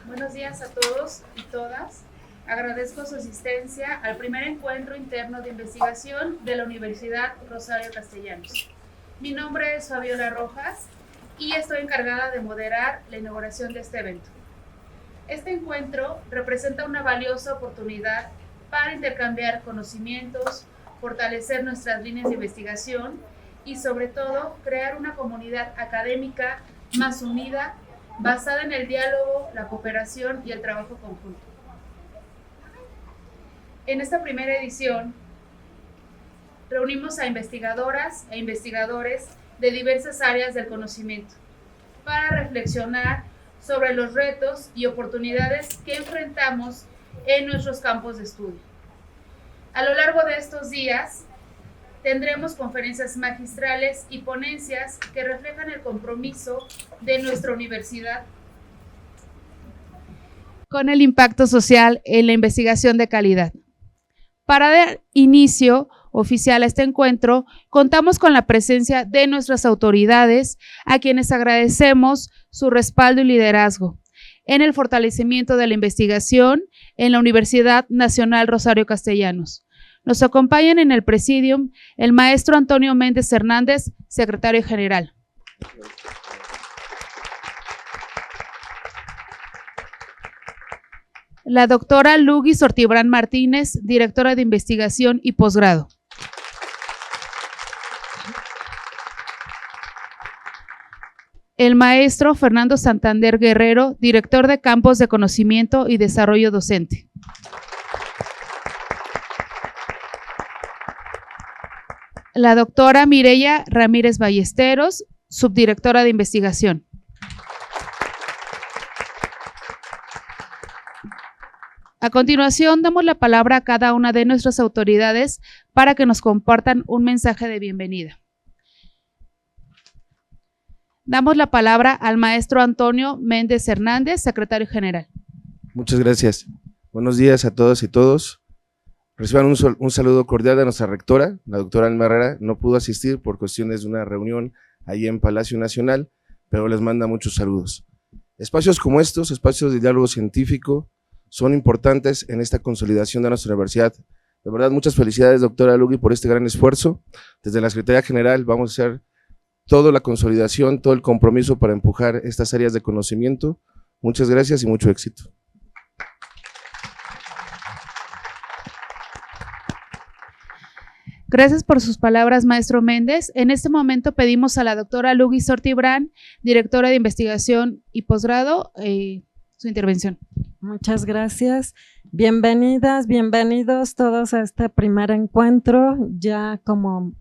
Buenos días a todos y todas. Agradezco su asistencia al primer encuentro interno de investigación de la Universidad Rosario Castellanos. Mi nombre es Fabiola Rojas y estoy encargada de moderar la inauguración de este evento. Este encuentro representa una valiosa oportunidad para intercambiar conocimientos, fortalecer nuestras líneas de investigación y, sobre todo, crear una comunidad académica más unida, basada en el diálogo, la cooperación y el trabajo conjunto. En esta primera edición, reunimos a investigadoras e investigadores de diversas áreas del conocimiento para reflexionar sobre los retos y oportunidades que enfrentamos en nuestros campos de estudio. A lo largo de estos días, tendremos conferencias magistrales y ponencias que reflejan el compromiso de nuestra universidad con el impacto social en la investigación de calidad. Para dar inicio oficial a este encuentro, contamos con la presencia de nuestras autoridades, a quienes agradecemos su respaldo y liderazgo en el fortalecimiento de la investigación en la Universidad Nacional Rosario Castellanos. Nos acompañan en el presidium el maestro Antonio Méndez Hernández, secretario general. La doctora Lugui Sortibrán Martínez, directora de investigación y posgrado. El maestro Fernando Santander Guerrero, director de campos de conocimiento y desarrollo docente. La doctora Mireya Ramírez Ballesteros, subdirectora de investigación. A continuación, damos la palabra a cada una de nuestras autoridades para que nos compartan un mensaje de bienvenida. Damos la palabra al maestro Antonio Méndez Hernández, secretario general. Muchas gracias. Buenos días a todas y todos. Reciban un saludo cordial de nuestra rectora, la doctora Alma Herrera. No pudo asistir por cuestiones de una reunión allí en Palacio Nacional, pero les manda muchos saludos. Espacios como estos, espacios de diálogo científico, son importantes en esta consolidación de nuestra universidad. De verdad, muchas felicidades, doctora Lugui, por este gran esfuerzo. Desde la Secretaría General vamos a hacer toda la consolidación, todo el compromiso para empujar estas áreas de conocimiento. Muchas gracias y mucho éxito. Gracias por sus palabras, maestro Méndez. En este momento pedimos a la doctora Lugui Sortibrán, directora de investigación y posgrado, su intervención. Muchas gracias. Bienvenidas, bienvenidos todos a este primer encuentro. Ya como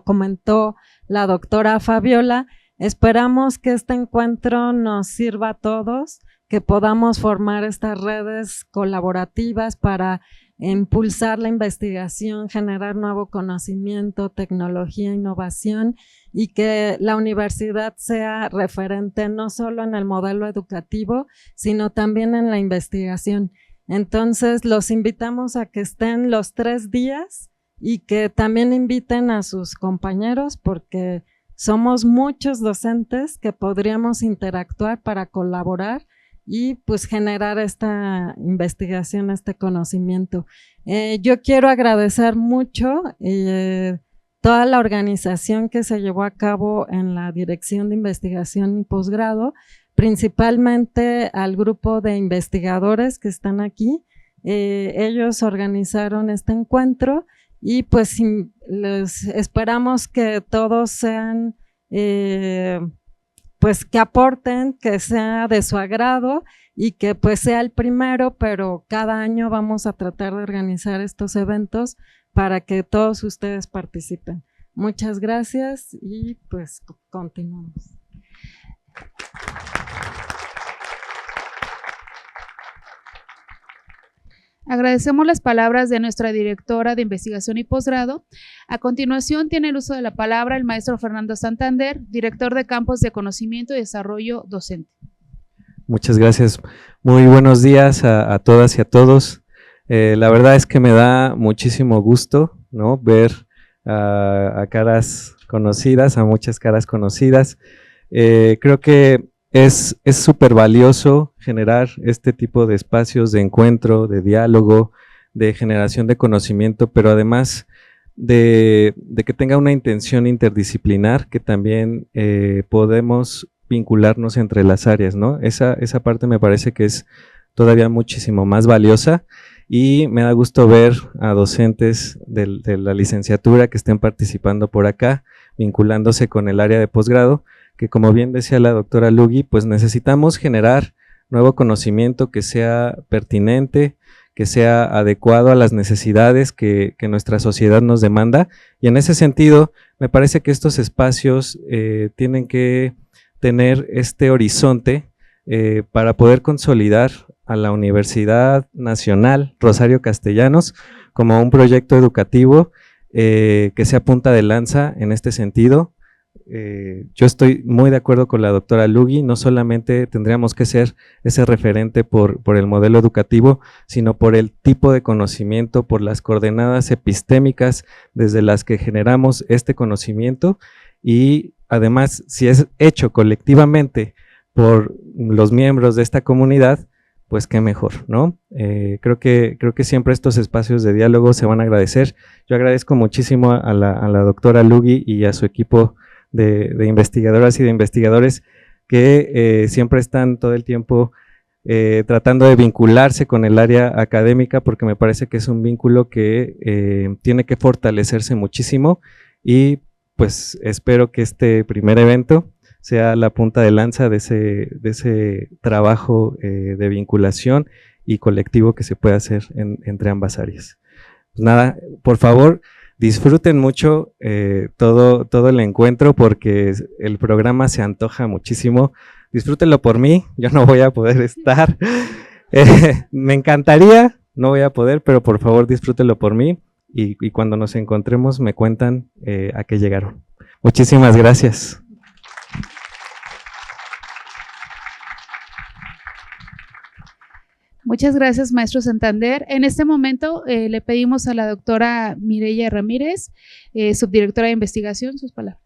comentó la doctora Fabiola, esperamos que este encuentro nos sirva a todos, que podamos formar estas redes colaborativas para impulsar la investigación, generar nuevo conocimiento, tecnología, innovación, y que la universidad sea referente no solo en el modelo educativo, sino también en la investigación. Entonces, los invitamos a que estén los 3 días y que también inviten a sus compañeros, porque somos muchos docentes que podríamos interactuar para colaborar y pues generar esta investigación, este conocimiento. Yo quiero agradecer mucho toda la organización que se llevó a cabo en la Dirección de Investigación y Posgrado, principalmente al grupo de investigadores que están aquí. Ellos organizaron este encuentro y pues les esperamos que todos sean pues que aporten, que sea de su agrado y que pues sea el primero, pero cada año vamos a tratar de organizar estos eventos para que todos ustedes participen. Muchas gracias y pues continuamos. Agradecemos las palabras de nuestra directora de investigación y posgrado. A continuación tiene el uso de la palabra el maestro Fernando Santander, director de campos de conocimiento y desarrollo docente. Muchas gracias. Muy buenos días a todas y a todos. La verdad es que me da muchísimo gusto, ¿no?, ver a caras conocidas, a muchas caras conocidas. Creo que es súper valioso generar este tipo de espacios de encuentro, de diálogo, de generación de conocimiento, pero además de que tenga una intención interdisciplinar, que también podemos vincularnos entre las áreas, ¿no? Esa parte me parece que es todavía muchísimo más valiosa, y me da gusto ver a docentes de la licenciatura que estén participando por acá, vinculándose con el área de posgrado, que como bien decía la doctora Lugui, pues necesitamos generar nuevo conocimiento que sea pertinente, que sea adecuado a las necesidades que nuestra sociedad nos demanda, y en ese sentido me parece que estos espacios tienen que tener este horizonte para poder consolidar a la Universidad Nacional Rosario Castellanos como un proyecto educativo que sea punta de lanza en este sentido. Yo estoy muy de acuerdo con la doctora Lugui, no solamente tendríamos que ser ese referente por el modelo educativo, sino por el tipo de conocimiento, por las coordenadas epistémicas desde las que generamos este conocimiento, y además, si es hecho colectivamente por los miembros de esta comunidad, pues qué mejor, ¿no? Creo que siempre estos espacios de diálogo se van a agradecer. Yo agradezco muchísimo a la doctora Lugui y a su equipo de investigadoras y de investigadores que siempre están todo el tiempo tratando de vincularse con el área académica, porque me parece que es un vínculo que tiene que fortalecerse muchísimo, y pues espero que este primer evento sea la punta de lanza de ese trabajo de vinculación y colectivo que se puede hacer entre ambas áreas. Pues nada, por favor, disfruten mucho todo el encuentro, porque el programa se antoja muchísimo. Disfrútenlo por mí, yo no voy a poder estar. Me encantaría, no voy a poder, pero por favor disfrútenlo por mí, y cuando nos encontremos me cuentan a qué llegaron. Muchísimas gracias. Muchas gracias, maestro Santander. En este momento le pedimos a la doctora Mireya Ramírez, subdirectora de investigación, sus palabras.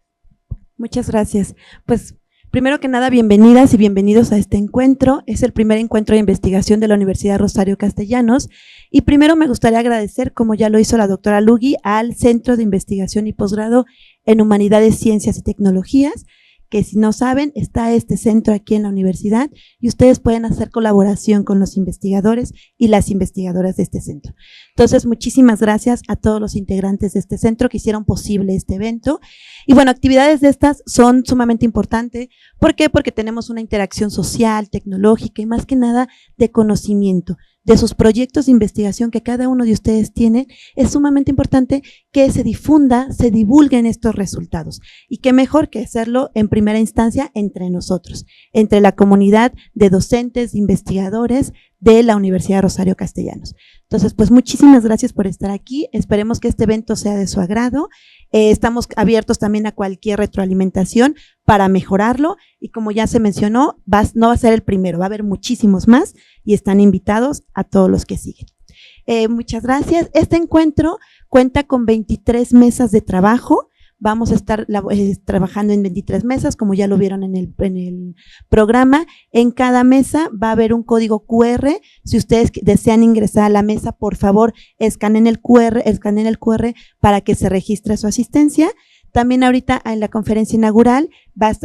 Muchas gracias. Pues primero que nada, bienvenidas y bienvenidos a este encuentro. Es el primer encuentro de investigación de la Universidad Rosario Castellanos, y primero me gustaría agradecer, como ya lo hizo la doctora Lugui, al Centro de Investigación y Posgrado en Humanidades, Ciencias y Tecnologías, que si no saben, está este centro aquí en la universidad, y ustedes pueden hacer colaboración con los investigadores y las investigadoras de este centro. Entonces, muchísimas gracias a todos los integrantes de este centro que hicieron posible este evento. Y bueno, actividades de estas son sumamente importantes. ¿Por qué? Porque tenemos una interacción social, tecnológica y más que nada de conocimiento de sus proyectos de investigación que cada uno de ustedes tiene. Es sumamente importante que se difunda, se divulguen estos resultados, y qué mejor que hacerlo en primera instancia entre nosotros, entre la comunidad de docentes, de investigadores de la Universidad Rosario Castellanos. Entonces, pues muchísimas gracias por estar aquí. Esperemos que este evento sea de su agrado. Estamos abiertos también a cualquier retroalimentación para mejorarlo, y como ya se mencionó, no va a ser el primero, va a haber muchísimos más, y están invitados a todos los que siguen. Muchas gracias. Este encuentro cuenta con 23 mesas de trabajo. Vamos a estar trabajando en 23 mesas, como ya lo vieron en el programa. En cada mesa va a haber un código QR. Si ustedes desean ingresar a la mesa, por favor, escaneen el QR para que se registre su asistencia. También ahorita en la conferencia inaugural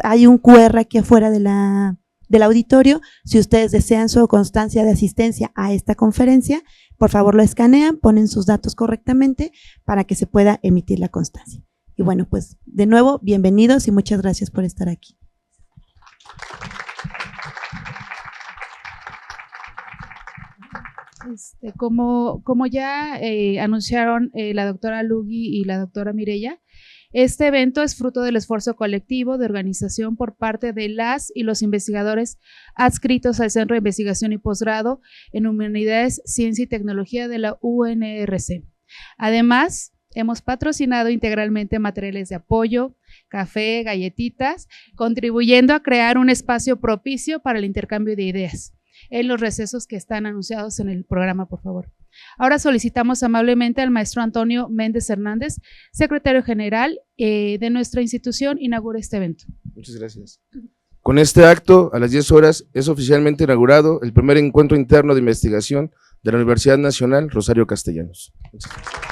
hay un QR aquí afuera del auditorio. Si ustedes desean su constancia de asistencia a esta conferencia, por favor lo escanean, ponen sus datos correctamente para que se pueda emitir la constancia. Y bueno, pues de nuevo, bienvenidos y muchas gracias por estar aquí. Como ya anunciaron la doctora Lugui y la doctora Mireya, este evento es fruto del esfuerzo colectivo de organización por parte de las y los investigadores adscritos al Centro de Investigación y Posgrado en Humanidades, Ciencia y Tecnología de la UNRC. Además, hemos patrocinado integralmente materiales de apoyo, café, galletitas, contribuyendo a crear un espacio propicio para el intercambio de ideas en los recesos que están anunciados en el programa, por favor. Ahora solicitamos amablemente al maestro Antonio Méndez Hernández, secretario general de nuestra institución, inaugure este evento. Muchas gracias. Con este acto, a las 10 horas, es oficialmente inaugurado el primer encuentro interno de investigación de la Universidad Nacional Rosario Castellanos. Muchas gracias.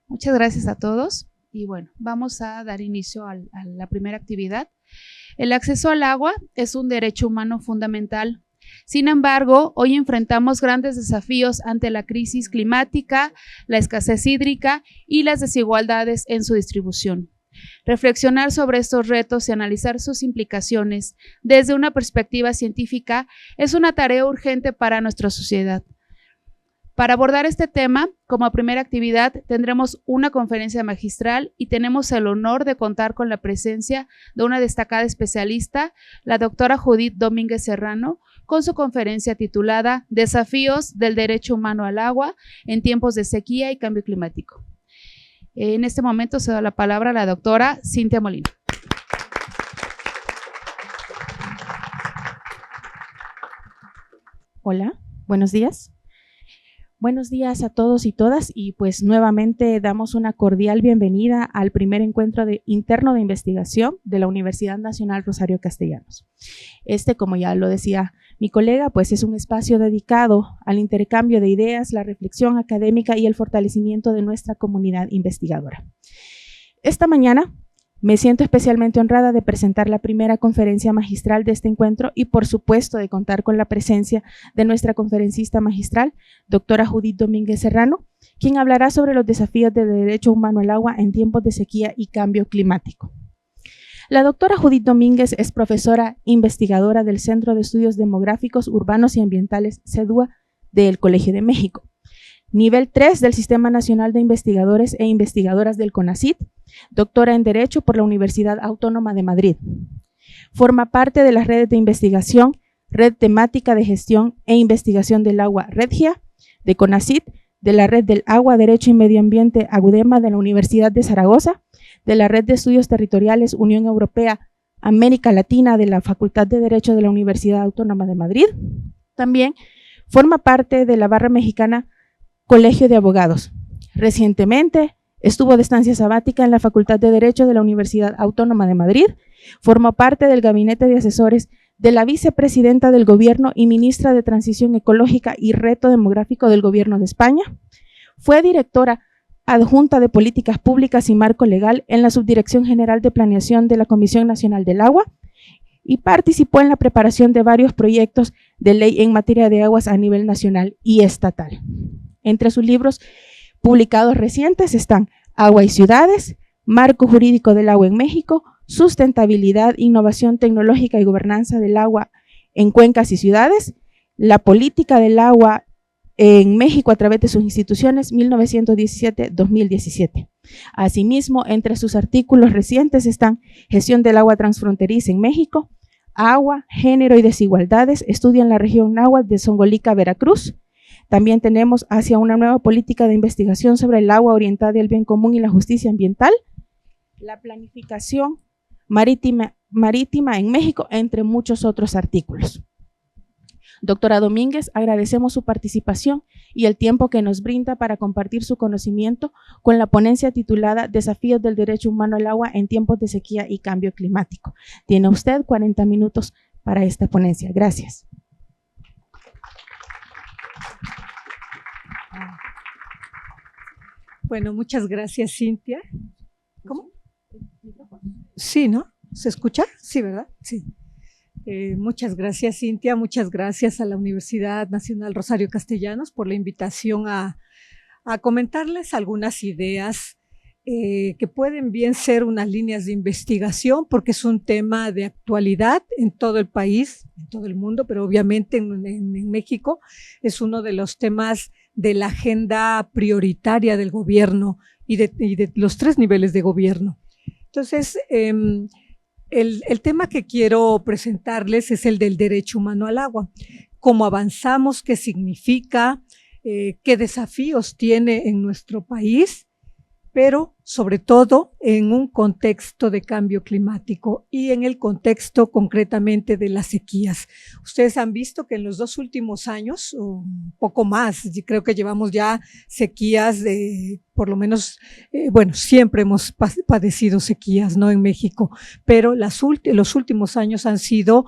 Muchas gracias a todos y bueno, vamos a dar inicio a la primera actividad. El acceso al agua es un derecho humano fundamental. Sin embargo, hoy enfrentamos grandes desafíos ante la crisis climática, la escasez hídrica y las desigualdades en su distribución. Reflexionar sobre estos retos y analizar sus implicaciones desde una perspectiva científica es una tarea urgente para nuestra sociedad. Para abordar este tema, como primera actividad, tendremos una conferencia magistral y tenemos el honor de contar con la presencia de una destacada especialista, la doctora Judith Domínguez Serrano, con su conferencia titulada Desafíos del Derecho Humano al Agua en tiempos de sequía y cambio climático. En este momento se da la palabra a la doctora Cintia Molina. Hola, buenos días. Buenos días a todos y todas y pues nuevamente damos una cordial bienvenida al primer encuentro interno de investigación de la Universidad Nacional Rosario Castellanos. Como ya lo decía mi colega, pues es un espacio dedicado al intercambio de ideas, la reflexión académica y el fortalecimiento de nuestra comunidad investigadora. Esta mañana me siento especialmente honrada de presentar la primera conferencia magistral de este encuentro y por supuesto de contar con la presencia de nuestra conferencista magistral, doctora Judith Domínguez Serrano, quien hablará sobre los desafíos del derecho humano al agua en tiempos de sequía y cambio climático. La doctora Judith Domínguez es profesora investigadora del Centro de Estudios Demográficos, Urbanos y Ambientales, CEDUA, del Colegio de México. Nivel 3 del Sistema Nacional de Investigadores e Investigadoras del CONACYT, doctora en Derecho por la Universidad Autónoma de Madrid. Forma parte de las redes de investigación, Red Temática de Gestión e Investigación del Agua REDGIA, de CONACYT, de la Red del Agua, Derecho y Medio Ambiente AGUDEMA de la Universidad de Zaragoza, de la Red de Estudios Territoriales Unión Europea América Latina de la Facultad de Derecho de la Universidad Autónoma de Madrid. También forma parte de la barra mexicana Colegio de Abogados. Recientemente estuvo de estancia sabática en la Facultad de Derecho de la Universidad Autónoma de Madrid, formó parte del gabinete de asesores de la vicepresidenta del Gobierno y ministra de Transición Ecológica y Reto Demográfico del Gobierno de España, fue directora adjunta de Políticas Públicas y Marco Legal en la Subdirección General de Planeación de la Comisión Nacional del Agua y participó en la preparación de varios proyectos de ley en materia de aguas a nivel nacional y estatal. Entre sus libros publicados recientes están Agua y Ciudades, Marco Jurídico del Agua en México, Sustentabilidad, Innovación Tecnológica y Gobernanza del Agua en Cuencas y Ciudades, La Política del Agua en México a través de sus instituciones 1917-2017. Asimismo, entre sus artículos recientes están Gestión del Agua Transfronteriza en México, Agua, Género y Desigualdades, estudia en la región náhuatl de Zongolica, Veracruz. También tenemos Hacia una nueva política de investigación sobre el agua orientada al bien común y la justicia ambiental, la planificación marítima en México, entre muchos otros artículos. Doctora Domínguez, agradecemos su participación y el tiempo que nos brinda para compartir su conocimiento con la ponencia titulada Desafíos del Derecho Humano al Agua en tiempos de sequía y cambio climático. Tiene usted 40 minutos para esta ponencia. Gracias. Bueno, muchas gracias, Cintia. ¿Cómo? Sí, ¿no? ¿Se escucha? Sí, ¿verdad? Sí. Muchas gracias, Cintia. Muchas gracias a la Universidad Nacional Rosario Castellanos por la invitación a comentarles algunas ideas que pueden bien ser unas líneas de investigación, porque es un tema de actualidad en todo el país, en todo el mundo, pero obviamente en México es uno de los temas de la agenda prioritaria del gobierno y de los 3 niveles de gobierno. Entonces, el tema que quiero presentarles es el del derecho humano al agua. ¿Cómo avanzamos? ¿Qué significa? ¿Qué desafíos tiene en nuestro país? pero sobre todo en un contexto de cambio climático y en el contexto concretamente de las sequías. Ustedes han visto que en los 2 últimos años, o un poco más, creo que llevamos ya sequías de, por lo menos, bueno, siempre hemos padecido sequías, ¿no? En México, pero los últimos años han sido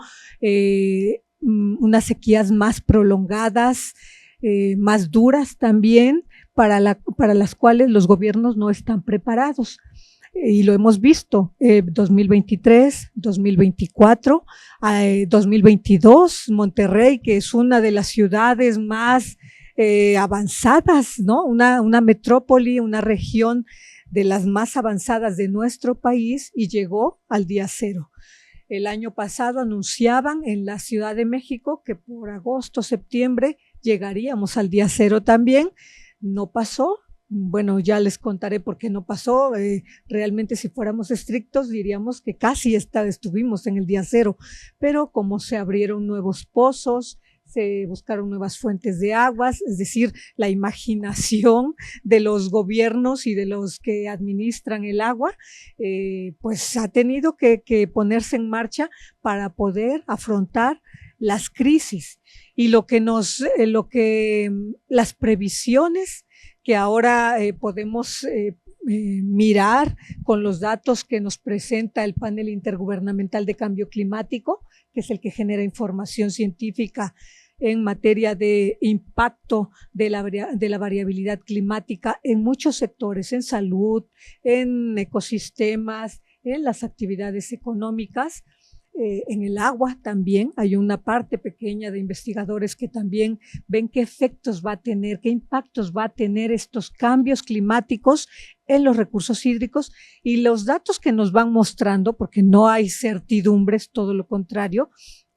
unas sequías más prolongadas, más duras también, para las cuales los gobiernos no están preparados. Y lo hemos visto, 2023, 2024, 2022, Monterrey, que es una de las ciudades más avanzadas, ¿no? Una metrópoli, una región de las más avanzadas de nuestro país, y llegó al día cero. El año pasado anunciaban en la Ciudad de México que por agosto, septiembre llegaríamos al día cero también. No pasó. Bueno, ya les contaré por qué no pasó. Realmente, si fuéramos estrictos, diríamos que casi estuvimos en el día cero, pero como se abrieron nuevos pozos, se buscaron nuevas fuentes de aguas, es decir, la imaginación de los gobiernos y de los que administran el agua, pues ha tenido que ponerse en marcha para poder afrontar las crisis. Y las previsiones que ahora podemos mirar con los datos que nos presenta el Panel Intergubernamental de Cambio Climático, que es el que genera información científica en materia de impacto de la variabilidad climática en muchos sectores, en salud, en ecosistemas, en las actividades económicas. En el agua también hay una parte pequeña de investigadores que también ven qué efectos va a tener, qué impactos va a tener estos cambios climáticos en los recursos hídricos, y los datos que nos van mostrando, porque no hay certidumbres, todo lo contrario,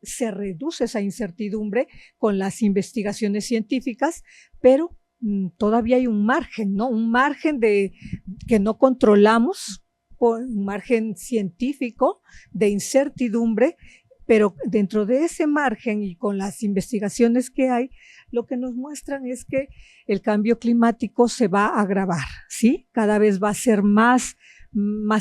se reduce esa incertidumbre con las investigaciones científicas, pero todavía hay un margen, ¿no? Un margen que no controlamos, un margen científico de incertidumbre, pero dentro de ese margen y con las investigaciones que hay, lo que nos muestran es que el cambio climático se va a agravar, ¿sí? Cada vez va a ser más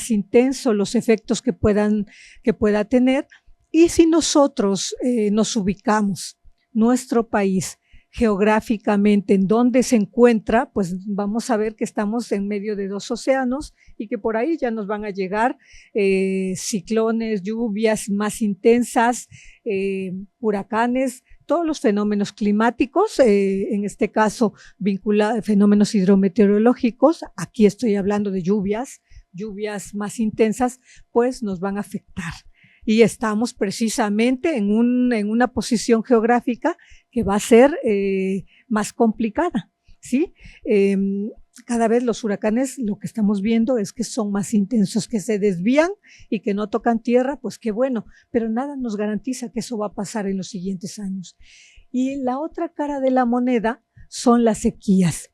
intenso los efectos que pueda tener, y si nosotros nos ubicamos, nuestro país, geográficamente en dónde se encuentra, pues vamos a ver que estamos en medio de 2 océanos y que por ahí ya nos van a llegar ciclones, lluvias más intensas, huracanes, todos los fenómenos climáticos, en este caso fenómenos hidrometeorológicos. Aquí estoy hablando de lluvias más intensas, pues nos van a afectar. Y estamos precisamente en una posición geográfica que va a ser más complicada, ¿sí? Cada vez los huracanes, lo que estamos viendo es que son más intensos, que se desvían y que no tocan tierra, pues qué bueno, pero nada nos garantiza que eso va a pasar en los siguientes años. Y la otra cara de la moneda son las sequías.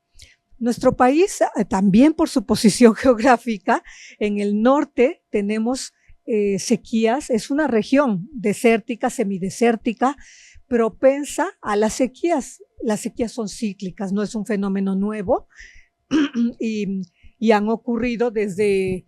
Nuestro país, también por su posición geográfica, en el norte tenemos sequías, es una región desértica, semidesértica, propensa a las sequías. Las sequías son cíclicas, no es un fenómeno nuevo, y han ocurrido desde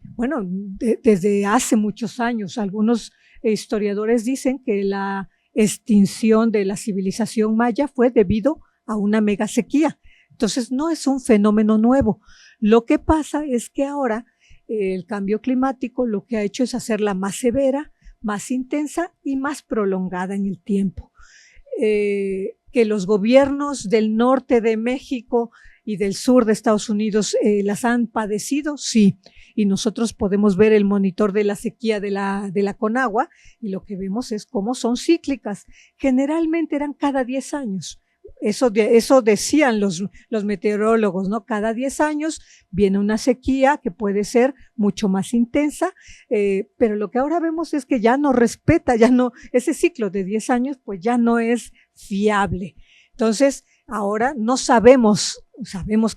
hace muchos años. Algunos historiadores dicen que la extinción de la civilización maya fue debido a una mega sequía. Entonces no es un fenómeno nuevo. Lo que pasa es que ahora el cambio climático lo que ha hecho es hacerla más severa, más intensa y más prolongada en el tiempo. Que los gobiernos del norte de México y del sur de Estados Unidos las han padecido, sí, y nosotros podemos ver el monitor de la sequía de la Conagua, y lo que vemos es cómo son cíclicas. Generalmente eran cada 10 años. Eso decían los meteorólogos, ¿no? Cada 10 años viene una sequía que puede ser mucho más intensa, pero lo que ahora vemos es que ya no respeta, ese ciclo de 10 años pues ya no es fiable. Entonces, ahora no sabemos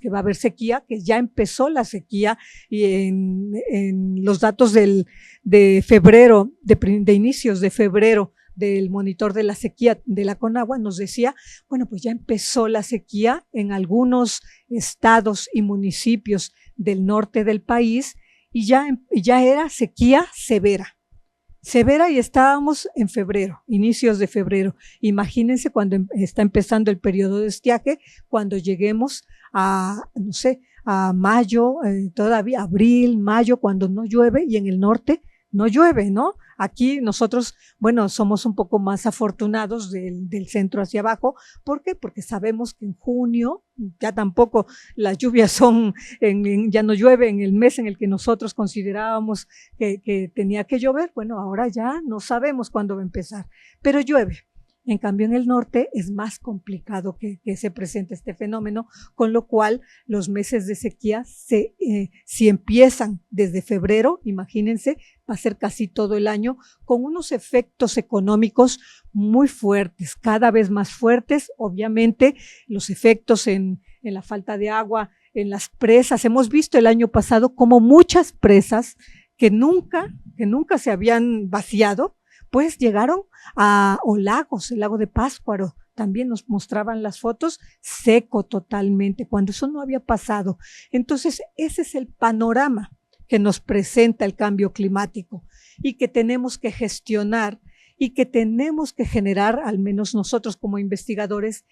que va a haber sequía, que ya empezó la sequía, y en los datos de febrero, de inicios de febrero, del monitor de la sequía de la Conagua, nos decía, bueno, pues ya empezó la sequía en algunos estados y municipios del norte del país y ya era sequía severa. Severa y estábamos en febrero, inicios de febrero. Imagínense cuando está empezando el periodo de estiaje, cuando lleguemos a, no sé, a mayo, todavía abril, mayo, cuando no llueve y en el norte no llueve, ¿no? Aquí nosotros, bueno, somos un poco más afortunados del centro hacia abajo. ¿Por qué? Porque sabemos que en junio ya tampoco las lluvias son, ya no llueve en el mes en el que nosotros considerábamos que tenía que llover. Bueno, ahora ya no sabemos cuándo va a empezar, pero llueve. En cambio, en el norte es más complicado que se presente este fenómeno, con lo cual los meses de sequía, si empiezan desde febrero, imagínense, va a ser casi todo el año, con unos efectos económicos muy fuertes, cada vez más fuertes. Obviamente, los efectos en la falta de agua, en las presas. Hemos visto el año pasado como muchas presas que nunca se habían vaciado, pues llegaron o lagos, el lago de Pátzcuaro, también nos mostraban las fotos, seco totalmente, cuando eso no había pasado. Entonces, ese es el panorama que nos presenta el cambio climático y que tenemos que gestionar y que tenemos que generar, al menos nosotros como investigadores,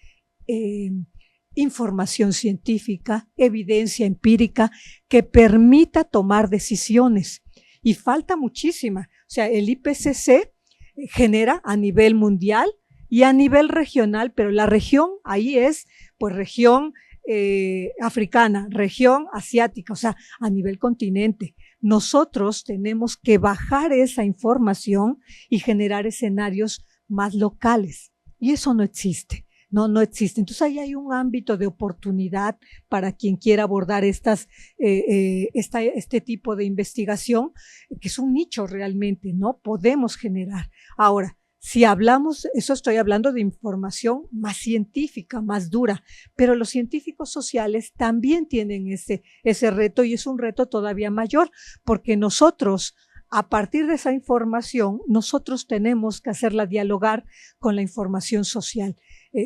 información científica, evidencia empírica que permita tomar decisiones. Y falta muchísima. O sea, el IPCC genera a nivel mundial y a nivel regional, pero la región ahí es pues región africana, región asiática, o sea, a nivel continente. Nosotros tenemos que bajar esa información y generar escenarios más locales, y eso no existe. No existe. Entonces ahí hay un ámbito de oportunidad para quien quiera abordar este tipo de investigación, que es un nicho realmente, ¿no? Podemos generar. Ahora, si hablamos, eso estoy hablando de información más científica, más dura, pero los científicos sociales también tienen ese reto, y es un reto todavía mayor, porque nosotros, a partir de esa información, nosotros tenemos que hacerla dialogar con la información social,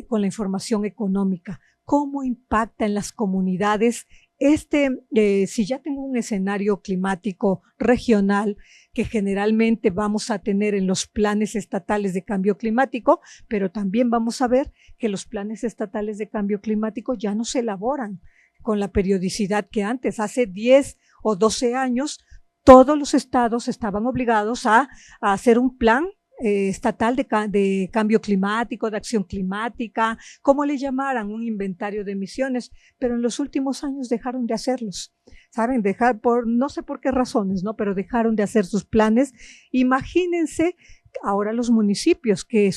con la información económica. ¿Cómo impacta en las comunidades si ya tengo un escenario climático regional que generalmente vamos a tener en los planes estatales de cambio climático, pero también vamos a ver que los planes estatales de cambio climático ya no se elaboran con la periodicidad que antes, hace 10 o 12 años, todos los estados estaban obligados a hacer un plan estatal de cambio climático, de acción climática, como le llamaran, un inventario de emisiones, pero en los últimos años dejaron de hacerlos, ¿saben? No sé por qué razones, ¿no? Pero dejaron de hacer sus planes. Imagínense ahora los municipios que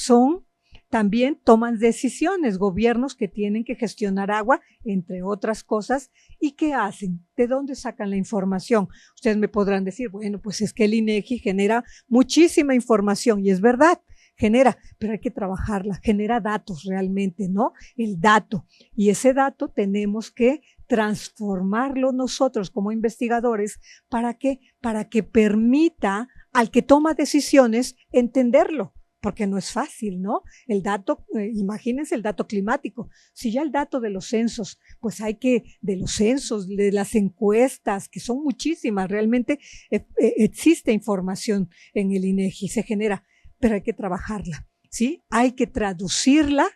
también toman decisiones, gobiernos que tienen que gestionar agua, entre otras cosas. ¿Y qué hacen? ¿De dónde sacan la información? Ustedes me podrán decir, bueno, pues es que el INEGI genera muchísima información, y es verdad, genera, pero hay que trabajarla, genera datos realmente, ¿no? El dato, y ese dato tenemos que transformarlo nosotros como investigadores. ¿Para qué? Para que permita al que toma decisiones entenderlo. Porque no es fácil, ¿no? El dato, imagínense el dato climático. Si ya el dato de los censos, pues de los censos, de las encuestas, que son muchísimas, realmente existe información en el INEGI, se genera, pero hay que trabajarla, ¿sí? Hay que traducirla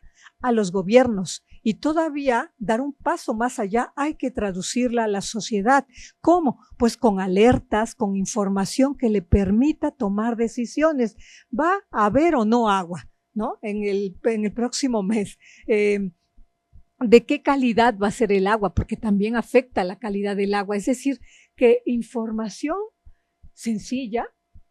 a los gobiernos y todavía dar un paso más allá, hay que traducirla a la sociedad. ¿Cómo? Pues con alertas, con información que le permita tomar decisiones. ¿Va a haber o no agua, ¿no? En el próximo mes. ¿De qué calidad va a ser el agua? Porque también afecta la calidad del agua. Es decir, que información sencilla,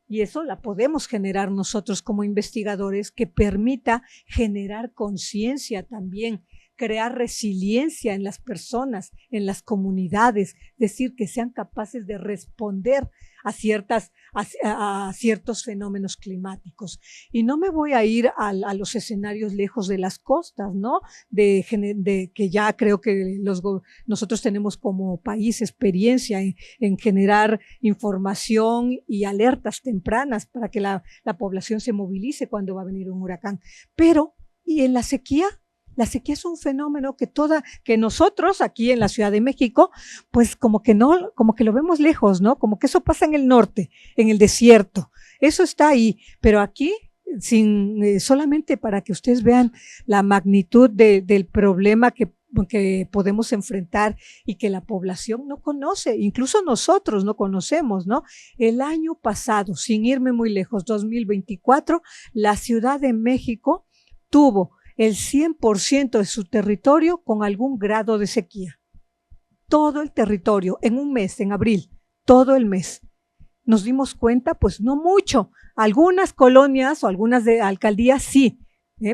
y eso la podemos generar nosotros como investigadores, que permita generar conciencia también, crear resiliencia en las personas, en las comunidades, decir, que sean capaces de responder a ciertos fenómenos climáticos. Y no me voy a ir a los escenarios lejos de las costas, ¿no? De que ya creo que nosotros tenemos como país experiencia en generar información y alertas tempranas para que la población se movilice cuando va a venir un huracán. Pero, ¿y en la sequía? La sequía es un fenómeno que nosotros aquí en la Ciudad de México, pues como que lo vemos lejos, ¿no? Como que eso pasa en el norte, en el desierto. Eso está ahí, pero aquí, solamente para que ustedes vean la magnitud del problema que podemos enfrentar y que la población no conoce, incluso nosotros no conocemos, ¿no? El año pasado, sin irme muy lejos, 2024, la Ciudad de México tuvo el 100% de su territorio con algún grado de sequía. Todo el territorio, en un mes, en abril, todo el mes. Nos dimos cuenta, pues no mucho. Algunas colonias o algunas alcaldías sí,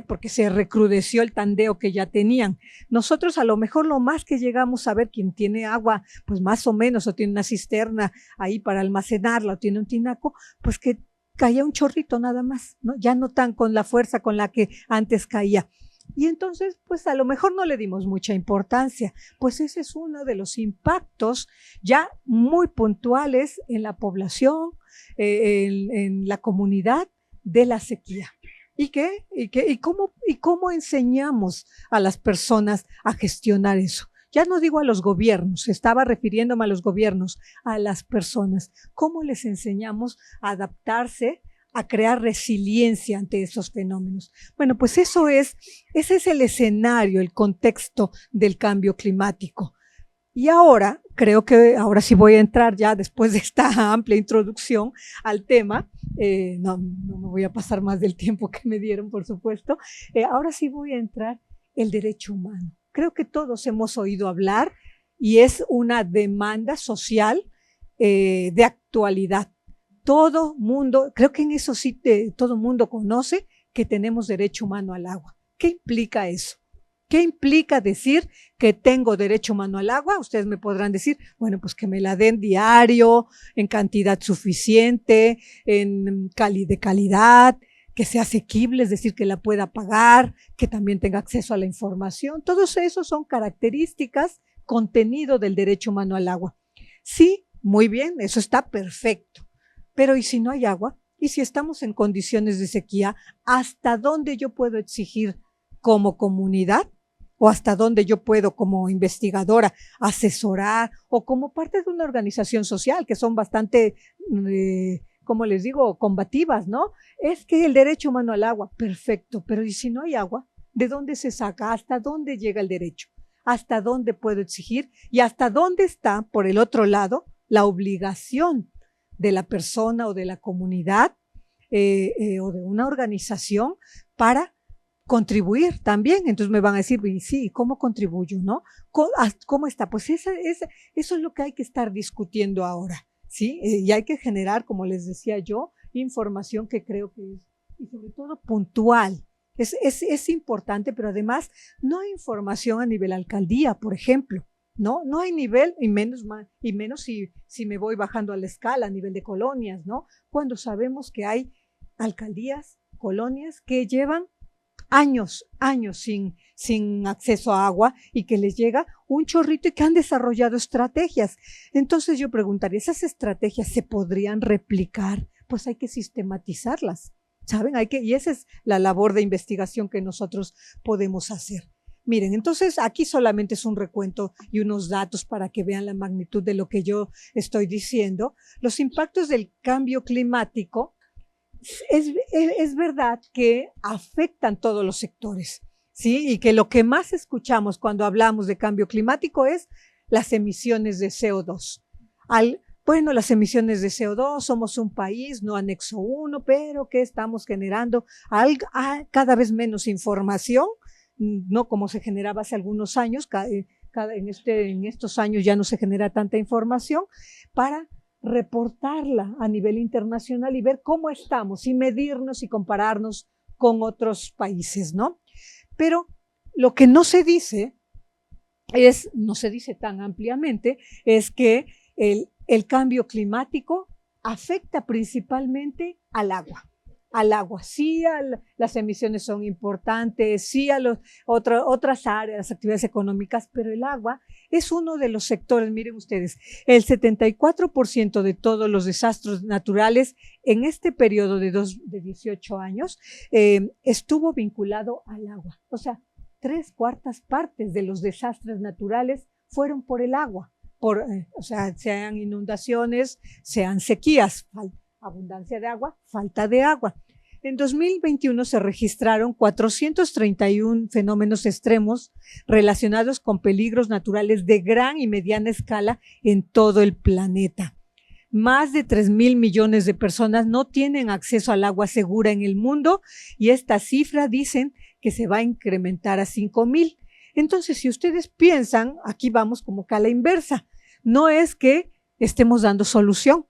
porque se recrudeció el tandeo que ya tenían. Nosotros a lo mejor lo más que llegamos a ver, quien tiene agua, pues más o menos, o tiene una cisterna ahí para almacenarla, o tiene un tinaco, pues que caía un chorrito nada más, ¿no? Ya no tan con la fuerza con la que antes caía. Y entonces, pues a lo mejor no le dimos mucha importancia, pues ese es uno de los impactos ya muy puntuales en la población, en la comunidad de la sequía. ¿Y cómo enseñamos a las personas a gestionar eso? Ya no digo a los gobiernos, estaba refiriéndome a los gobiernos, a las personas. ¿Cómo les enseñamos a adaptarse, a crear resiliencia ante esos fenómenos? Bueno, pues ese es el escenario, el contexto del cambio climático. Y ahora, creo que ahora sí voy a entrar ya después de esta amplia introducción al tema. No me voy a pasar más del tiempo que me dieron, por supuesto. Ahora sí voy a entrar el derecho humano. Creo que todos hemos oído hablar y es una demanda social de actualidad. Todo mundo, creo que en eso sí todo mundo conoce que tenemos derecho humano al agua. ¿Qué implica eso? ¿Qué implica decir que tengo derecho humano al agua? Ustedes me podrán decir, bueno, pues que me la den diario, en cantidad suficiente, de calidad, que sea asequible, es decir, que la pueda pagar, que también tenga acceso a la información. Todos esos son características, contenido del derecho humano al agua. Sí, muy bien, eso está perfecto. Pero ¿y si no hay agua? ¿Y si estamos en condiciones de sequía? ¿Hasta dónde yo puedo exigir como comunidad? ¿O hasta dónde yo puedo como investigadora asesorar? ¿O como parte de una organización social que son bastante, como les digo, combativas, ¿no? Es que el derecho humano al agua, perfecto, pero ¿y si no hay agua? ¿De dónde se saca? ¿Hasta dónde llega el derecho? ¿Hasta dónde puedo exigir? ¿Y hasta dónde está, por el otro lado, la obligación de la persona o de la comunidad o de una organización para contribuir también? Entonces me van a decir, sí, ¿cómo contribuyo, no? ¿Cómo está? Pues eso es lo que hay que estar discutiendo ahora, ¿sí? Y hay que generar, como les decía yo, información que creo que es, y sobre todo puntual. Es importante, pero además no hay información a nivel alcaldía, por ejemplo. No hay nivel, y menos si me voy bajando a la escala a nivel de colonias, ¿no? Cuando sabemos que hay alcaldías, colonias que llevan años sin acceso a agua y que les llega un chorrito y que han desarrollado estrategias. Entonces yo preguntaría, ¿esas estrategias se podrían replicar? Pues hay que sistematizarlas, ¿saben? Y esa es la labor de investigación que nosotros podemos hacer. Miren, entonces aquí solamente es un recuento y unos datos para que vean la magnitud de lo que yo estoy diciendo. Los impactos del cambio climático es verdad que afectan todos los sectores, ¿sí? Y que lo que más escuchamos cuando hablamos de cambio climático es las emisiones de CO2. Bueno, las emisiones de CO2, somos un país, no anexo 1, pero que estamos generando cada vez menos información, no como se generaba hace algunos años, en estos años ya no se genera tanta información para reportarla a nivel internacional y ver cómo estamos y medirnos y compararnos con otros países, ¿no? Pero lo que no se dice tan ampliamente, es que el cambio climático afecta principalmente al agua. Sí, las emisiones son importantes, sí a otras áreas, las actividades económicas, pero el agua es uno de los sectores. Miren ustedes, el 74% de todos los desastres naturales en este periodo de 18 años estuvo vinculado al agua. O sea, 3/4 partes de los desastres naturales fueron por el agua, o sea, sean inundaciones, sean sequías, abundancia de agua, falta de agua. En 2021 se registraron 431 fenómenos extremos relacionados con peligros naturales de gran y mediana escala en todo el planeta. Más de 3,000 millones de personas no tienen acceso al agua segura en el mundo y esta cifra dicen que se va a incrementar a 5,000. Entonces, si ustedes piensan, aquí vamos como que a la inversa. No es que estemos dando solución.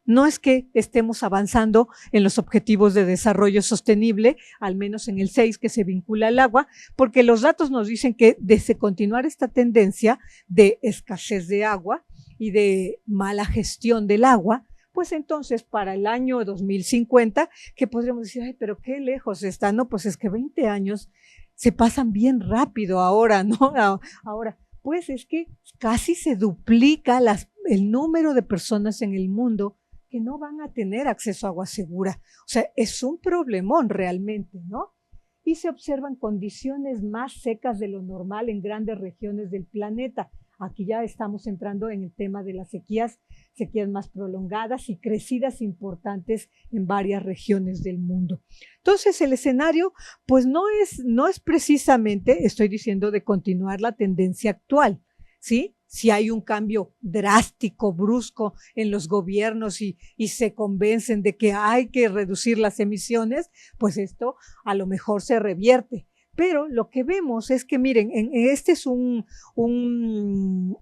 No es que estemos avanzando en los objetivos de desarrollo sostenible, al menos en el 6 que se vincula al agua, porque los datos nos dicen que desde continuar esta tendencia de escasez de agua y de mala gestión del agua, pues entonces para el año 2050, que podríamos decir, ay, pero qué lejos está, no, pues es que 20 años se pasan bien rápido ahora, ¿no? Ahora, pues es que casi se duplica el número de personas en el mundo que no van a tener acceso a agua segura. O sea, es un problemón realmente, ¿no? Y se observan condiciones más secas de lo normal en grandes regiones del planeta. Aquí ya estamos entrando en el tema de las sequías más prolongadas y crecidas importantes en varias regiones del mundo. Entonces, el escenario, pues no es precisamente, estoy diciendo, de continuar la tendencia actual, ¿sí? Si hay un cambio drástico, brusco en los gobiernos y se convencen de que hay que reducir las emisiones, pues esto a lo mejor se revierte. Pero lo que vemos es que, miren, este es un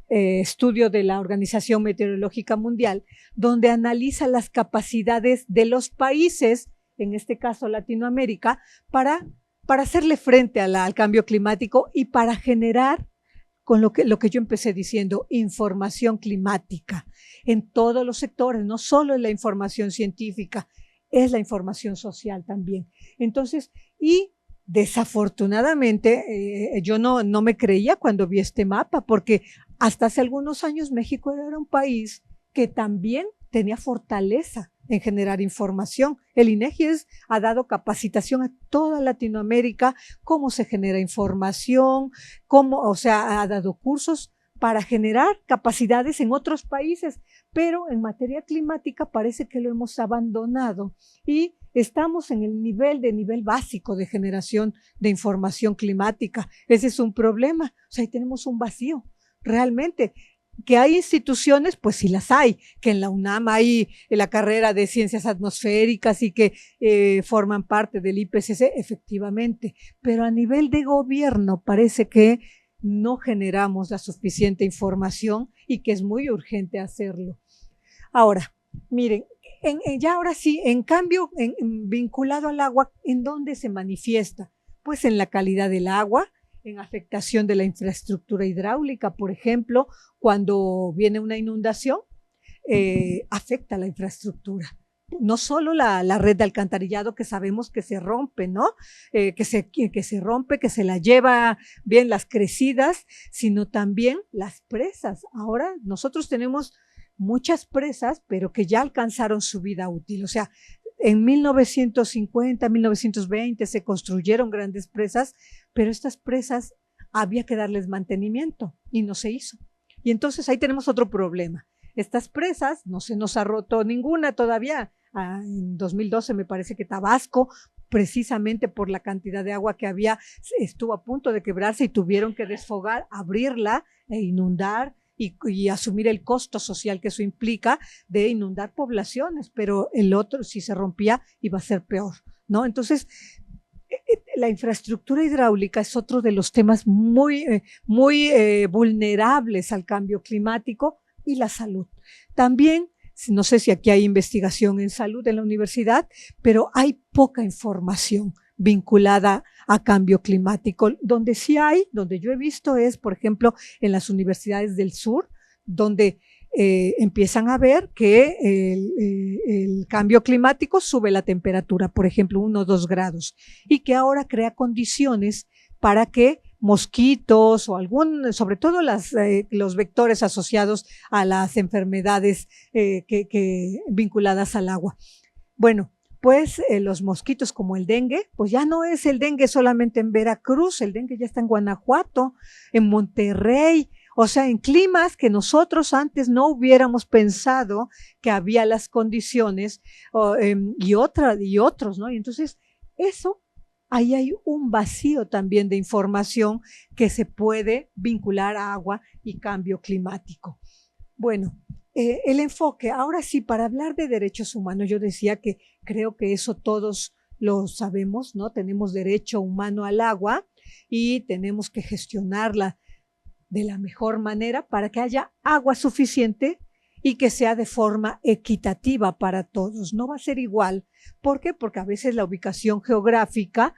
estudio de la Organización Meteorológica Mundial, donde analiza las capacidades de los países, en este caso Latinoamérica, para hacerle frente al cambio climático y para generar, con lo que yo empecé diciendo, información climática en todos los sectores, no solo en la información científica, es la información social también. Entonces, y desafortunadamente, yo no me creía cuando vi este mapa, porque hasta hace algunos años México era un país que también tenía fortaleza en generar información. El INEGI ha dado capacitación a toda Latinoamérica, cómo se genera información, ha dado cursos para generar capacidades en otros países, pero en materia climática parece que lo hemos abandonado y estamos en el nivel básico de generación de información climática. Ese es un problema, o sea, ahí tenemos un vacío, realmente. Que hay instituciones, pues sí las hay, que en la UNAM hay la carrera de ciencias atmosféricas y que forman parte del IPCC, efectivamente, pero a nivel de gobierno parece que no generamos la suficiente información y que es muy urgente hacerlo. Ahora, miren, ahora sí, en cambio, vinculado al agua, ¿en dónde se manifiesta? Pues en la calidad del agua, en afectación de la infraestructura hidráulica, por ejemplo, cuando viene una inundación, afecta la infraestructura. No solo la red de alcantarillado que sabemos que se rompe, ¿no? Que se rompe, que se la lleva bien las crecidas, sino también las presas. Ahora nosotros tenemos muchas presas, pero que ya alcanzaron su vida útil. O sea, en 1950, 1920 se construyeron grandes presas, pero estas presas había que darles mantenimiento y no se hizo. Y entonces ahí tenemos otro problema. Estas presas, no se nos ha roto ninguna todavía. En 2012 me parece que Tabasco, precisamente por la cantidad de agua que había, estuvo a punto de quebrarse y tuvieron que desfogar, abrirla e inundar y asumir el costo social que eso implica de inundar poblaciones, pero el otro, si se rompía, iba a ser peor, ¿no? Entonces, la infraestructura hidráulica es otro de los temas muy vulnerables al cambio climático y la salud. También, no sé si aquí hay investigación en salud en la universidad, pero hay poca información vinculada a cambio climático. Donde sí hay, donde yo he visto es, por ejemplo, en las universidades del sur, donde empiezan a ver que el cambio climático sube la temperatura, por ejemplo, 1 o 2 grados, y que ahora crea condiciones para que mosquitos o sobre todo los vectores asociados a las enfermedades vinculadas al agua. Bueno, Después, los mosquitos como el dengue, pues ya no es el dengue solamente en Veracruz, el dengue ya está en Guanajuato, en Monterrey, o sea, en climas que nosotros antes no hubiéramos pensado que había las condiciones y otros, ¿no? Y entonces, eso, ahí hay un vacío también de información que se puede vincular a agua y cambio climático. Bueno, el enfoque, ahora sí, para hablar de derechos humanos, yo decía que creo que eso todos lo sabemos, ¿no? Tenemos derecho humano al agua y tenemos que gestionarla de la mejor manera para que haya agua suficiente y que sea de forma equitativa para todos. No va a ser igual. ¿Por qué? Porque a veces la ubicación geográfica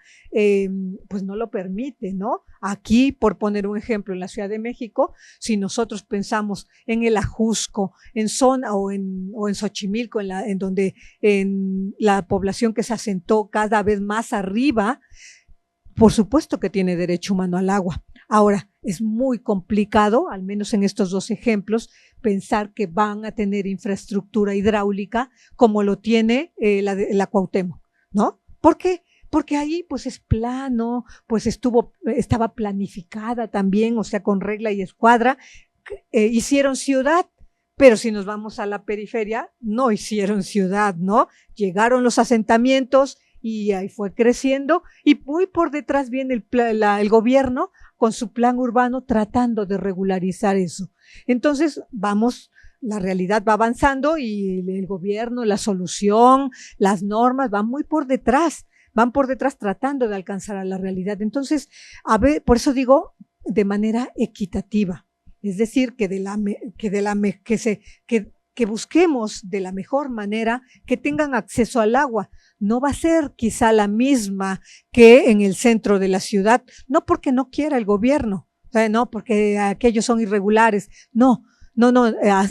pues no lo permite, ¿no? Aquí, por poner un ejemplo, en la Ciudad de México, si nosotros pensamos en el Ajusco, en zona o en Xochimilco, en donde en la población que se asentó cada vez más arriba, por supuesto que tiene derecho humano al agua. Ahora, es muy complicado, al menos en estos dos ejemplos, pensar que van a tener infraestructura hidráulica como lo tiene la Cuauhtémoc, ¿no? ¿Por qué? Porque ahí pues es plano, pues estaba planificada también, o sea, con regla y escuadra, hicieron ciudad. Pero si nos vamos a la periferia, no hicieron ciudad, ¿no? Llegaron los asentamientos y ahí fue creciendo y muy por detrás viene el gobierno con su plan urbano tratando de regularizar eso. Entonces, la realidad va avanzando y el gobierno, la solución, las normas van muy por detrás, tratando de alcanzar a la realidad. Entonces, por eso digo, de manera equitativa. Es decir, que busquemos de la mejor manera que tengan acceso al agua. No va a ser quizá la misma que en el centro de la ciudad, no porque no quiera el gobierno, no porque aquellos son irregulares, no,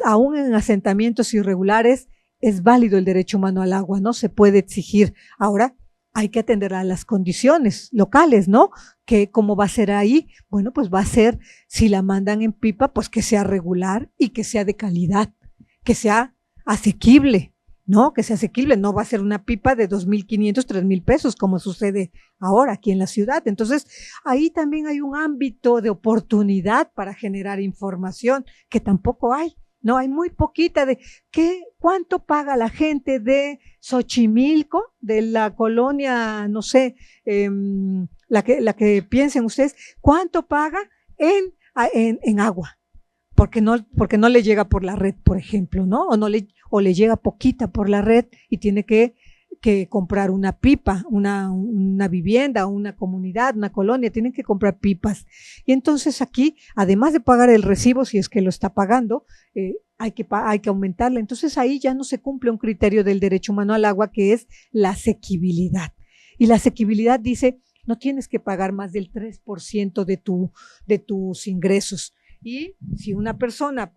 aún en asentamientos irregulares es válido el derecho humano al agua, no se puede exigir. Ahora hay que atender a las condiciones locales, ¿no? Que cómo va a ser ahí, bueno, pues va a ser, si la mandan en pipa, pues que sea regular y que sea de calidad, que sea asequible, ¿no? Que sea asequible, no va a ser una pipa de 2,500, 3,000 pesos como sucede ahora aquí en la ciudad. Entonces, ahí también hay un ámbito de oportunidad para generar información que tampoco hay, ¿no? Hay muy poquita de cuánto paga la gente de Xochimilco, de la colonia, no sé, la que piensen ustedes, cuánto paga en agua. Porque no le llega por la red, por ejemplo, ¿no? O le llega poquita por la red y tiene que comprar una pipa, una vivienda, una comunidad, una colonia, tienen que comprar pipas. Y entonces aquí, además de pagar el recibo, si es que lo está pagando, hay que aumentarla. Entonces ahí ya no se cumple un criterio del derecho humano al agua, que es la asequibilidad. Y la asequibilidad dice, no tienes que pagar más del 3% de tus ingresos. Y si una persona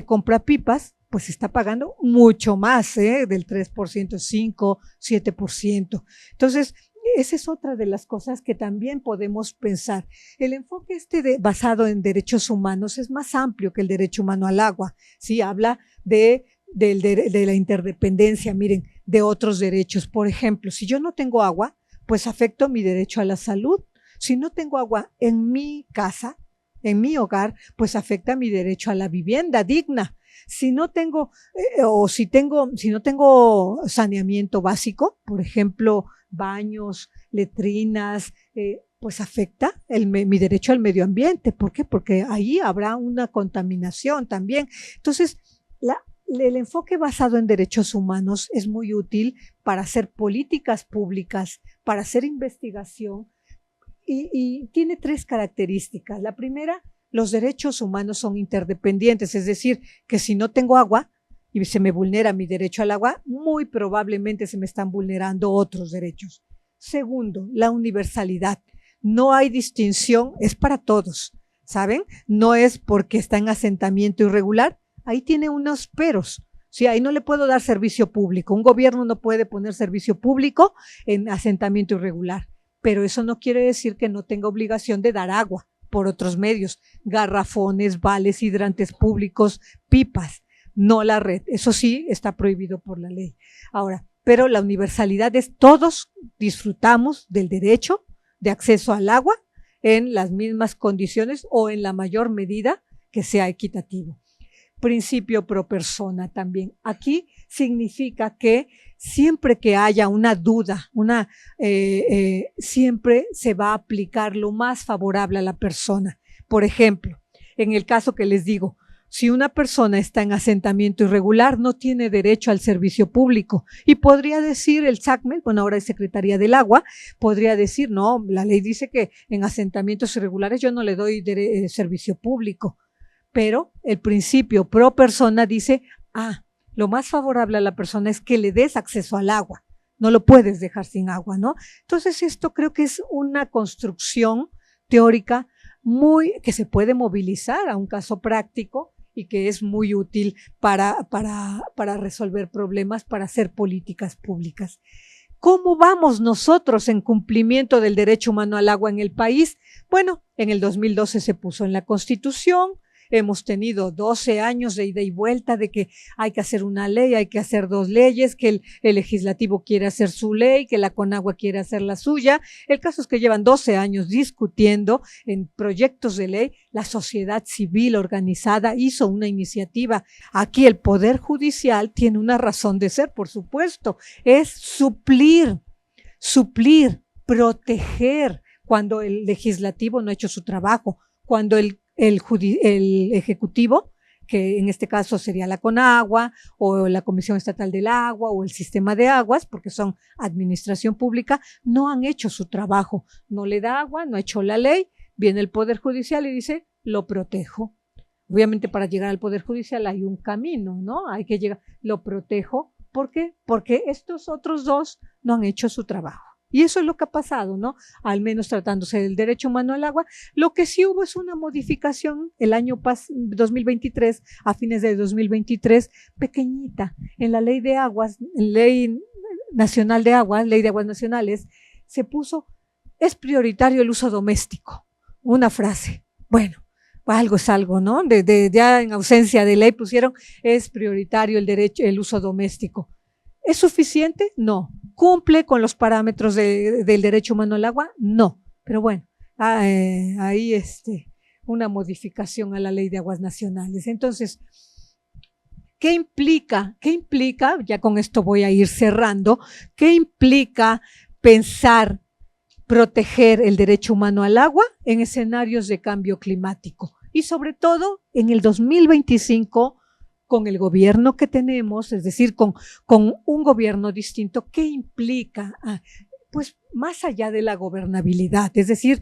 compra pipas, pues está pagando mucho más, del 3%, 5, 7%. Entonces, esa es otra de las cosas que también podemos pensar. El enfoque basado en derechos humanos es más amplio que el derecho humano al agua. Sí, habla de la interdependencia, miren, de otros derechos. Por ejemplo, si yo no tengo agua, pues afecto mi derecho a la salud. Si no tengo agua en mi casa, en mi hogar, pues afecta mi derecho a la vivienda digna. Si no tengo, si no tengo saneamiento básico, por ejemplo, baños, letrinas, pues afecta mi derecho al medio ambiente. ¿Por qué? Porque ahí habrá una contaminación también. Entonces, el enfoque basado en derechos humanos es muy útil para hacer políticas públicas, para hacer investigación, y tiene 3 características. La primera, los derechos humanos son interdependientes, es decir, que si no tengo agua y se me vulnera mi derecho al agua, muy probablemente se me están vulnerando otros derechos. Segundo, la universalidad. No hay distinción, es para todos, ¿saben? No es porque está en asentamiento irregular, ahí tiene unos peros. Sí, ahí no le puedo dar servicio público. Un gobierno no puede poner servicio público en asentamiento irregular. Pero eso no quiere decir que no tenga obligación de dar agua por otros medios, garrafones, vales, hidrantes públicos, pipas, no la red. Eso sí está prohibido por la ley. Ahora, pero la universalidad es todos disfrutamos del derecho de acceso al agua en las mismas condiciones o en la mayor medida que sea equitativo. Principio pro persona también. Aquí significa que siempre que haya una duda, siempre se va a aplicar lo más favorable a la persona. Por ejemplo, en el caso que les digo, si una persona está en asentamiento irregular, no tiene derecho al servicio público. Y podría decir el SACMES, bueno, ahora es Secretaría del Agua, podría decir, no, la ley dice que en asentamientos irregulares yo no le doy servicio público. Pero el principio pro persona dice, lo más favorable a la persona es que le des acceso al agua. No lo puedes dejar sin agua, ¿no? Entonces esto creo que es una construcción teórica que se puede movilizar a un caso práctico y que es muy útil para resolver problemas, para hacer políticas públicas. ¿Cómo vamos nosotros en cumplimiento del derecho humano al agua en el país? Bueno, en el 2012 se puso en la Constitución. Hemos tenido 12 años de ida y vuelta de que hay que hacer una ley, hay que hacer 2 leyes, que el legislativo quiere hacer su ley, que la CONAGUA quiere hacer la suya. El caso es que llevan 12 años discutiendo en proyectos de ley. La sociedad civil organizada hizo una iniciativa. Aquí el Poder Judicial tiene una razón de ser, por supuesto, es suplir, proteger cuando el legislativo no ha hecho su trabajo, cuando el Ejecutivo, que en este caso sería la CONAGUA o la Comisión Estatal del Agua o el Sistema de Aguas, porque son administración pública, no han hecho su trabajo, no le da agua, no ha hecho la ley, viene el Poder Judicial y dice, lo protejo. Obviamente para llegar al Poder Judicial hay un camino, ¿no? Hay que llegar, lo protejo, ¿por qué? Porque estos otros 2 no han hecho su trabajo. Y eso es lo que ha pasado, ¿no? Al menos tratándose del derecho humano al agua. Lo que sí hubo es una modificación el año 2023, a fines de 2023, pequeñita, en la ley de aguas, ley nacional de aguas, ley de aguas nacionales, se puso, es prioritario el uso doméstico. Una frase. Bueno, algo es algo, ¿no? Ya en ausencia de ley pusieron, es prioritario el uso doméstico. ¿Es suficiente? No. ¿Cumple con los parámetros del derecho humano al agua? No. Pero bueno, ahí una modificación a la ley de aguas nacionales. Entonces, ¿qué implica? Ya con esto voy a ir cerrando. ¿Qué implica pensar, proteger el derecho humano al agua en escenarios de cambio climático? Y sobre todo en el 2025, con el gobierno que tenemos, es decir, con un gobierno distinto, ¿qué implica? Pues más allá de la gobernabilidad, es decir,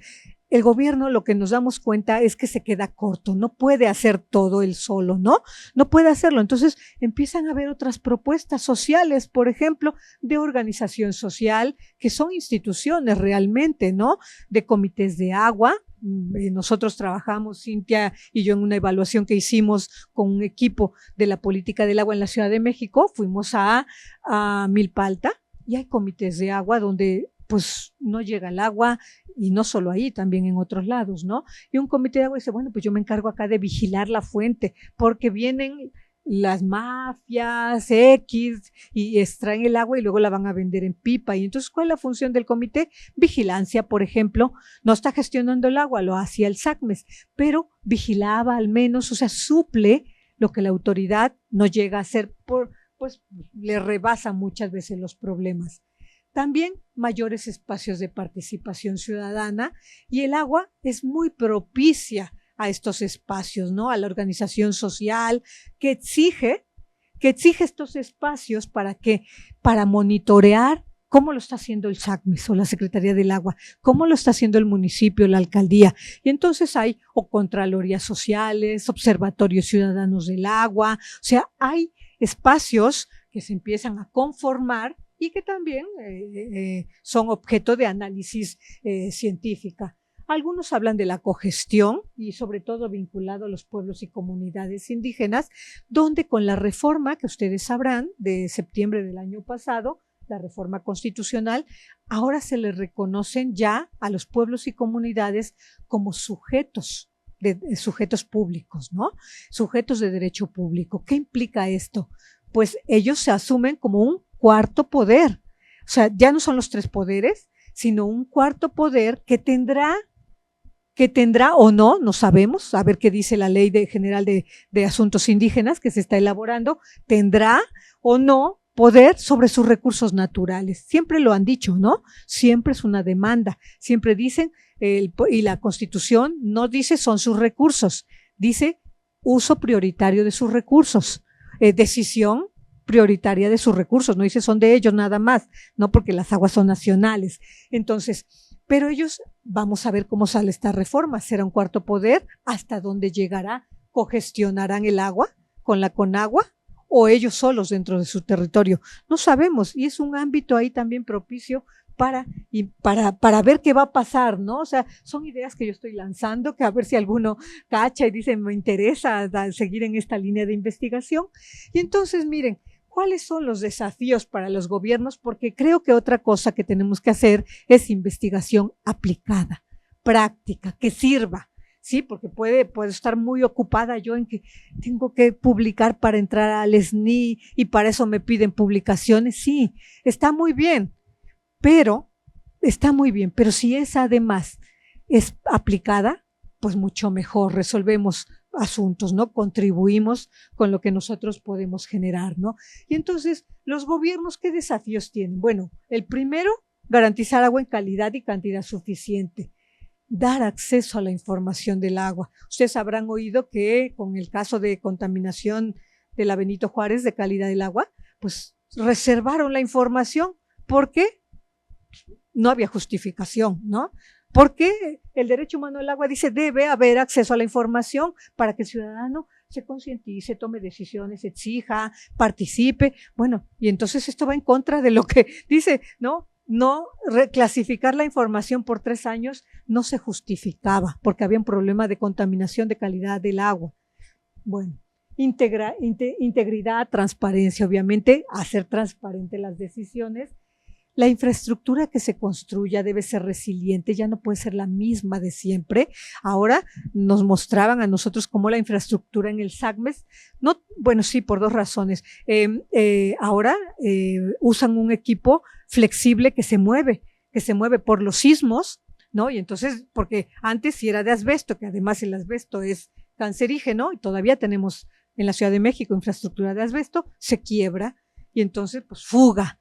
el gobierno, lo que nos damos cuenta es que se queda corto, no puede hacer todo él solo, ¿no? No puede hacerlo. Entonces empiezan a haber otras propuestas sociales, por ejemplo, de organización social, que son instituciones realmente, ¿no? De comités de agua. Nosotros trabajamos, Cintia y yo, en una evaluación que hicimos con un equipo de la política del agua en la Ciudad de México. Fuimos a Milpalta y hay comités de agua donde pues no llega el agua, y no solo ahí, también en otros lados, ¿no? Y un comité de agua dice, bueno, pues yo me encargo acá de vigilar la fuente, porque vienen las mafias X y extraen el agua y luego la van a vender en pipa. Y entonces, ¿cuál es la función del comité? Vigilancia, por ejemplo. No está gestionando el agua, lo hacía el SACMES, pero vigilaba al menos, o sea, suple lo que la autoridad no llega a hacer, pues le rebasa muchas veces los problemas. También mayores espacios de participación ciudadana, y el agua es muy propicia a estos espacios, ¿no? A la organización social que exige estos espacios para monitorear cómo lo está haciendo el SACMES o la Secretaría del Agua, cómo lo está haciendo el municipio, la alcaldía. Y entonces hay contralorías sociales, observatorios ciudadanos del agua, o sea, hay espacios que se empiezan a conformar y que también son objeto de análisis científica. Algunos hablan de la cogestión y sobre todo vinculado a los pueblos y comunidades indígenas, donde con la reforma que ustedes sabrán de septiembre del año pasado, la reforma constitucional, ahora se les reconocen ya a los pueblos y comunidades como sujetos públicos, ¿no? Sujetos de derecho público. ¿Qué implica esto? Pues ellos se asumen como un cuarto poder. O sea, ya no son los 3 poderes, sino un cuarto poder que tendrá o no sabemos, a ver qué dice la Ley General de Asuntos Indígenas que se está elaborando, tendrá o no poder sobre sus recursos naturales. Siempre lo han dicho, ¿no? Siempre es una demanda. Siempre dicen, y la Constitución no dice son sus recursos, dice uso prioritario de sus recursos, decisión prioritaria de sus recursos, no dice son de ellos nada más, no, porque las aguas son nacionales. Entonces, pero ellos, vamos a ver cómo sale esta reforma, será un cuarto poder, hasta dónde llegará, cogestionarán el agua con la Conagua o ellos solos dentro de su territorio, no sabemos, y es un ámbito ahí también propicio para ver qué va a pasar, ¿no? O sea, son ideas que yo estoy lanzando, que a ver si alguno cacha y dice, me interesa seguir en esta línea de investigación. Y entonces, miren, ¿cuáles son los desafíos para los gobiernos? Porque creo que otra cosa que tenemos que hacer es investigación aplicada, práctica, que sirva. Sí, porque puedo estar muy ocupada yo en que tengo que publicar para entrar al SNI y para eso me piden publicaciones. Sí, está muy bien, pero si esa además es aplicada, pues mucho mejor, resolvemos asuntos, ¿no? Contribuimos con lo que nosotros podemos generar, ¿no? Y entonces, los gobiernos, ¿qué desafíos tienen? Bueno, el primero, garantizar agua en calidad y cantidad suficiente. Dar acceso a la información del agua. Ustedes habrán oído que con el caso de contaminación de la Benito Juárez de calidad del agua, pues reservaron la información. ¿Por qué? No había justificación, ¿no? Porque el derecho humano al agua dice debe haber acceso a la información para que el ciudadano se concientice, tome decisiones, exija, participe. Bueno, y entonces esto va en contra de lo que dice, ¿no? No reclasificar la información por 3 años no se justificaba porque había un problema de contaminación de calidad del agua. Bueno, integridad, transparencia, obviamente, hacer transparente las decisiones. La infraestructura que se construya debe ser resiliente, ya no puede ser la misma de siempre. Ahora nos mostraban a nosotros cómo la infraestructura en el SACMES, no, bueno, sí, por 2 razones. Ahora usan un equipo flexible que se mueve por los sismos, ¿no? Y entonces, porque antes sí era de asbesto, que además el asbesto es cancerígeno, y todavía tenemos en la Ciudad de México infraestructura de asbesto, se quiebra, y entonces, pues, fuga,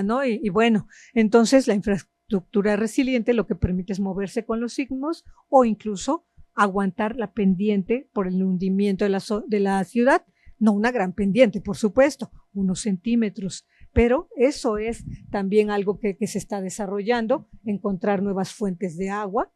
¿no? Y bueno, entonces la infraestructura resiliente lo que permite es moverse con los sismos o incluso aguantar la pendiente por el hundimiento de la ciudad, no una gran pendiente, por supuesto, unos centímetros, pero eso es también algo que se está desarrollando, encontrar nuevas fuentes de agua.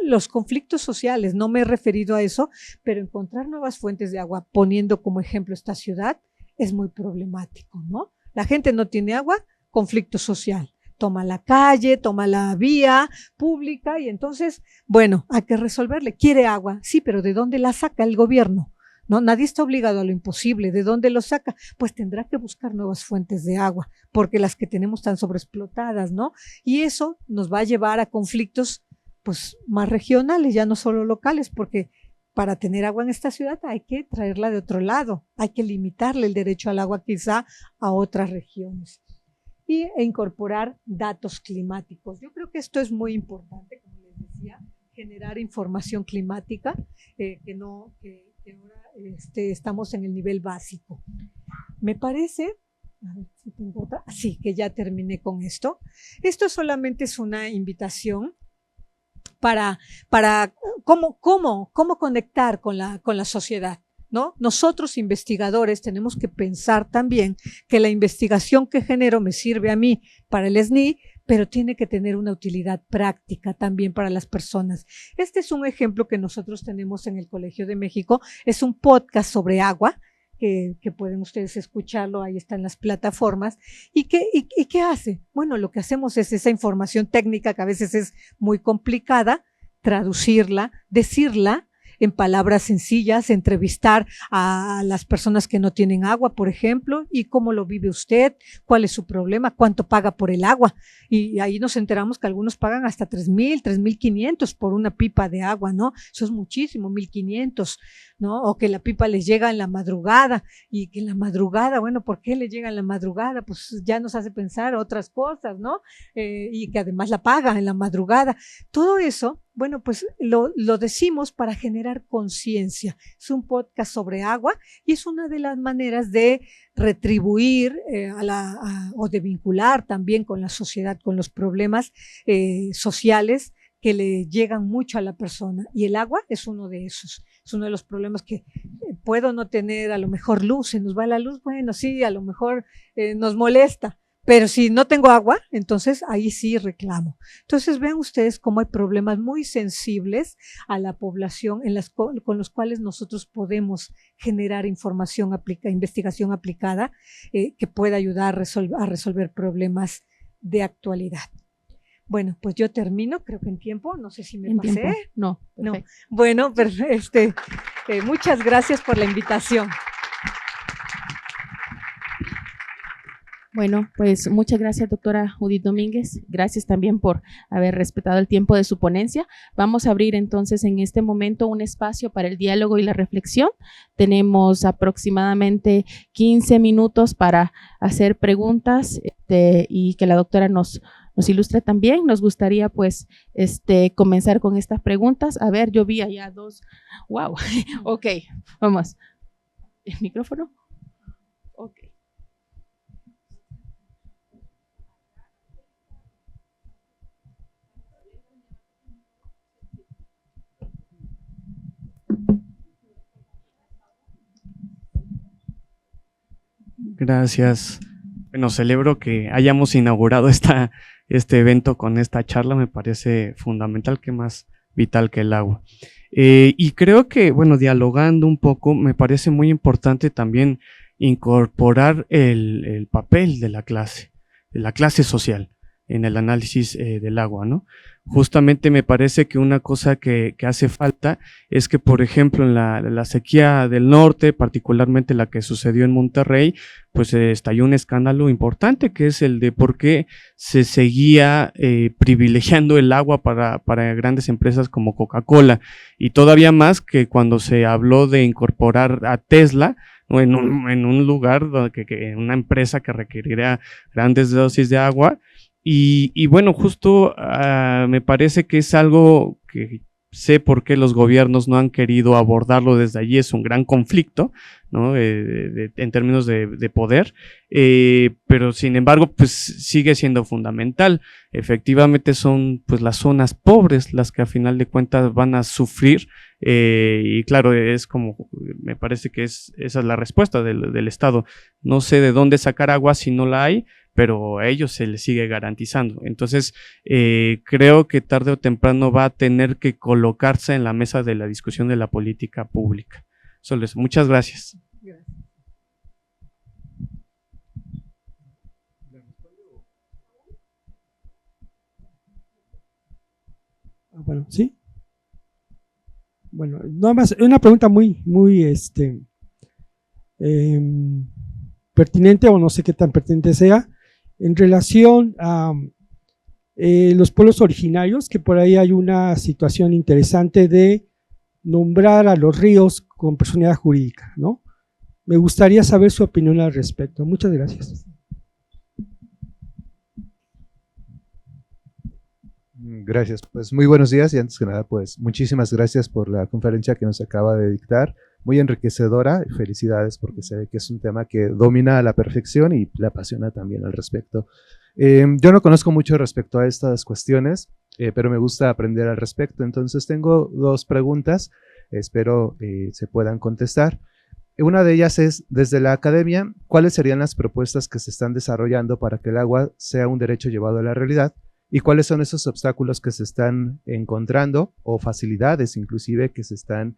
Los conflictos sociales, no me he referido a eso, pero encontrar nuevas fuentes de agua, poniendo como ejemplo esta ciudad, es muy problemático, ¿no? La gente no tiene agua, conflicto social. Toma la calle, toma la vía pública y entonces, bueno, hay que resolverle. Quiere agua, sí, pero ¿de dónde la saca el gobierno? No, nadie está obligado a lo imposible. ¿De dónde lo saca? Pues tendrá que buscar nuevas fuentes de agua, porque las que tenemos están sobreexplotadas, ¿no? Y eso nos va a llevar a conflictos, pues, más regionales, ya no solo locales, porque para tener agua en esta ciudad hay que traerla de otro lado, hay que limitarle el derecho al agua quizá a otras regiones e incorporar datos climáticos. Yo creo que esto es muy importante, como les decía, generar información climática, que ahora estamos en el nivel básico. Me parece, a ver si tengo otra, sí, que ya terminé con esto. Esto solamente es una invitación para cómo conectar con la sociedad, ¿no? Nosotros investigadores tenemos que pensar también que la investigación que genero me sirve a mí para el SNI, pero tiene que tener una utilidad práctica también para las personas. Este es un ejemplo que nosotros tenemos en el Colegio de México, es un podcast sobre agua, que pueden ustedes escucharlo, ahí están las plataformas. ¿Y qué hace? Bueno, lo que hacemos es esa información técnica que a veces es muy complicada, traducirla, decirla en palabras sencillas, entrevistar a las personas que no tienen agua, por ejemplo, y cómo lo vive usted, cuál es su problema, cuánto paga por el agua. Y ahí nos enteramos que algunos pagan hasta 3,000, 3,500 por una pipa de agua, ¿no? Eso es muchísimo, 1,500, ¿no? O que la pipa les llega en la madrugada y que en la madrugada, bueno, ¿por qué le llega en la madrugada? Pues ya nos hace pensar otras cosas, ¿no? Y que además la paga en la madrugada. Todo eso, bueno, pues lo decimos para generar conciencia. Es un podcast sobre agua y es una de las maneras de retribuir o de vincular también con la sociedad, con los problemas sociales que le llegan mucho a la persona. Y el agua es uno de esos. Es uno de los problemas que puedo no tener a lo mejor luz, se nos va la luz, bueno, sí, a lo mejor nos molesta. Pero si no tengo agua, entonces ahí sí reclamo. Entonces vean ustedes cómo hay problemas muy sensibles a la población con los cuales nosotros podemos generar investigación aplicada que pueda ayudar a resolver problemas de actualidad. Bueno, pues yo termino, creo que en tiempo, no sé si me pasé. ¿Tiempo? No, no. perfecto. Bueno, muchas gracias por la invitación. Bueno, pues muchas gracias, doctora Judith Domínguez. Gracias también por haber respetado el tiempo de su ponencia. Vamos a abrir entonces en este momento un espacio para el diálogo y la reflexión. Tenemos aproximadamente 15 minutos para hacer preguntas y que la doctora nos ilustre también. Nos gustaría pues comenzar con estas preguntas. A ver, yo vi allá dos. Wow. Ok, vamos. ¿El micrófono? Ok. Gracias. Bueno, celebro que hayamos inaugurado este evento con esta charla, me parece fundamental, que más vital que el agua. Y creo que, bueno, dialogando un poco, me parece muy importante también incorporar el papel de la clase social en el análisis del agua, ¿no? Justamente me parece que una cosa que hace falta es que, por ejemplo, en la sequía del norte, particularmente la que sucedió en Monterrey, pues estalló un escándalo importante, que es el de por qué se seguía privilegiando el agua para grandes empresas como Coca-Cola, y todavía más que cuando se habló de incorporar a Tesla, ¿no? en un lugar, en una empresa que requeriría grandes dosis de agua. Y bueno, justo me parece que es algo que sé por qué los gobiernos no han querido abordarlo desde allí. Es un gran conflicto, ¿no? En términos de poder, pero sin embargo pues sigue siendo fundamental. Efectivamente son pues las zonas pobres las que a final de cuentas van a sufrir, y claro, es como, me parece que esa es la respuesta del Estado. No sé de dónde sacar agua si no la hay, pero a ellos se les sigue garantizando. Entonces, creo que tarde o temprano va a tener que colocarse en la mesa de la discusión de la política pública. Solo eso. Muchas gracias. Bueno, ¿sí? Bueno, nada más, una pregunta muy pertinente, o no sé qué tan pertinente sea, en relación a los pueblos originarios, que por ahí hay una situación interesante de nombrar a los ríos con personalidad jurídica, ¿no? Me gustaría saber su opinión al respecto. Muchas gracias. Gracias, pues muy buenos días, y antes que nada pues muchísimas gracias por la conferencia que nos acaba de dictar, muy enriquecedora. Felicidades, porque se ve que es un tema que domina a la perfección y le apasiona también al respecto. Yo no conozco mucho respecto a estas cuestiones, pero me gusta aprender al respecto, entonces tengo dos preguntas, espero se puedan contestar. Una de ellas es, desde la academia, ¿cuáles serían las propuestas que se están desarrollando para que el agua sea un derecho llevado a la realidad? ¿Y cuáles son esos obstáculos que se están encontrando, o facilidades inclusive que se están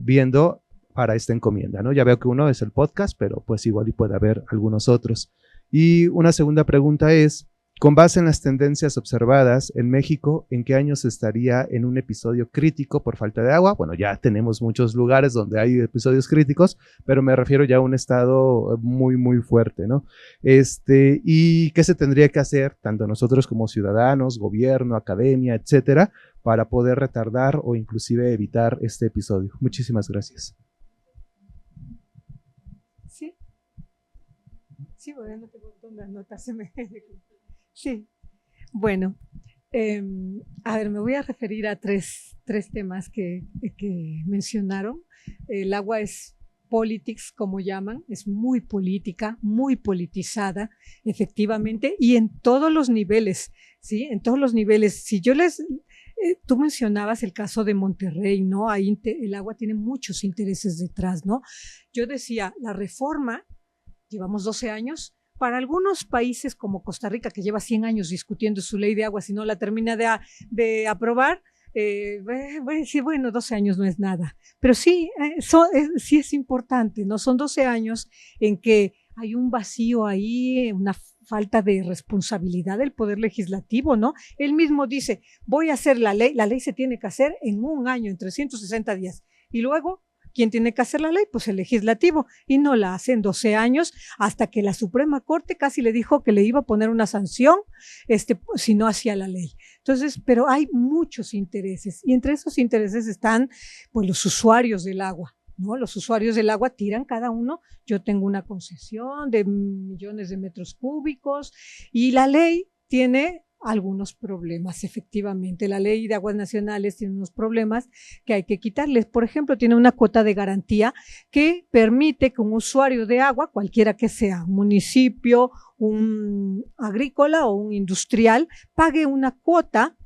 viendo para esta encomienda, ¿no? Ya veo que uno es el podcast, pero pues igual y puede haber algunos otros. Y una segunda pregunta es, Con base en las tendencias observadas en México, ¿en qué años estaría en un episodio crítico por falta de agua? Bueno, ya tenemos muchos lugares donde hay episodios críticos, pero me refiero ya a un estado muy, muy fuerte, ¿no? ¿Y qué se tendría que hacer, tanto nosotros como ciudadanos, gobierno, academia, etcétera, para poder retardar o inclusive evitar este episodio? Muchísimas gracias. Sí. Sí, bueno, no tengo dónde anotárseme. Sí, bueno, a ver, me voy a referir a tres temas que mencionaron. El agua es politics, como llaman, es muy política, muy politizada, efectivamente, y en todos los niveles, ¿sí? En todos los niveles. Si yo tú mencionabas el caso de Monterrey, ¿no? Ahí el agua tiene muchos intereses detrás, ¿no? Yo decía, la reforma, llevamos 12 años, para algunos países como Costa Rica, que lleva 100 años discutiendo su ley de agua, si no la termina de aprobar, bueno, 12 años no es nada. Pero sí, sí es importante, ¿no? Son 12 años en que hay un vacío ahí, una falta de responsabilidad del Poder Legislativo, ¿no? Él mismo dice, voy a hacer la ley se tiene que hacer en un año, en 360 días. Y luego, ¿quién tiene que hacer la ley? Pues el legislativo, y no la hace en 12 años, hasta que la Suprema Corte casi le dijo que le iba a poner una sanción si no hacía la ley. Entonces, pero hay muchos intereses, y entre esos intereses están pues los usuarios del agua, ¿no? Los usuarios del agua tiran cada uno, yo tengo una concesión de millones de metros cúbicos, y la ley tiene algunos problemas, efectivamente. La ley de aguas nacionales tiene unos problemas que hay que quitarles. Por ejemplo, tiene una cuota de garantía que permite que un usuario de agua, cualquiera que sea, un municipio, un agrícola o un industrial, pague una cuota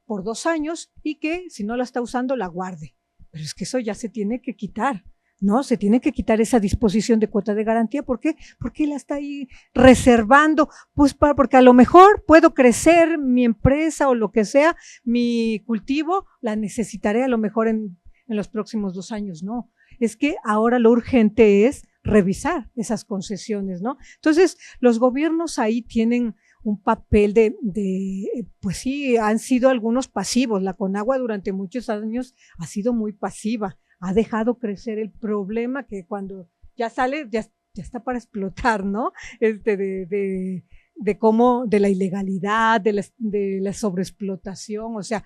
por 2 años y que si no la está usando la guarde. Pero es que eso ya se tiene que quitar, ¿no? Se tiene que quitar esa disposición de cuota de garantía. ¿Por qué? Porque la está ahí reservando, pues porque a lo mejor puedo crecer mi empresa o lo que sea, mi cultivo, la necesitaré a lo mejor en los próximos 2 años, ¿no? Es que ahora lo urgente es revisar esas concesiones, ¿no? Entonces, los gobiernos ahí tienen un papel pues sí, han sido algunos pasivos. La Conagua durante muchos años ha sido muy pasiva, ha dejado crecer el problema que cuando ya sale, ya está para explotar, ¿no? De la ilegalidad, de la sobreexplotación, o sea,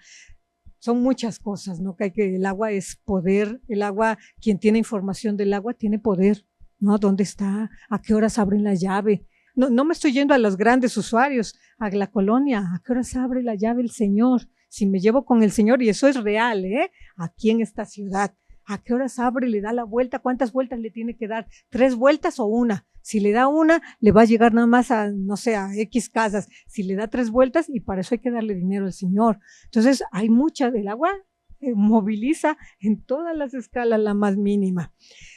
son muchas cosas, ¿no? Que el agua es poder, el agua, quien tiene información del agua tiene poder, ¿no? ¿Dónde está? ¿A qué horas abren la llave? No me estoy yendo a los grandes usuarios, a la colonia, ¿a qué horas abre la llave el señor? Si me llevo con el señor, y eso es real, aquí en esta ciudad, ¿a qué horas abre? ¿Le da la vuelta? ¿Cuántas vueltas le tiene que dar? ¿3 vueltas o una? Si le da una, le va a llegar nada más a, no sé, a X casas. Si le da 3 vueltas, y para eso hay que darle dinero al señor. Entonces, hay mucha del agua, moviliza en todas las escalas, la más mínima.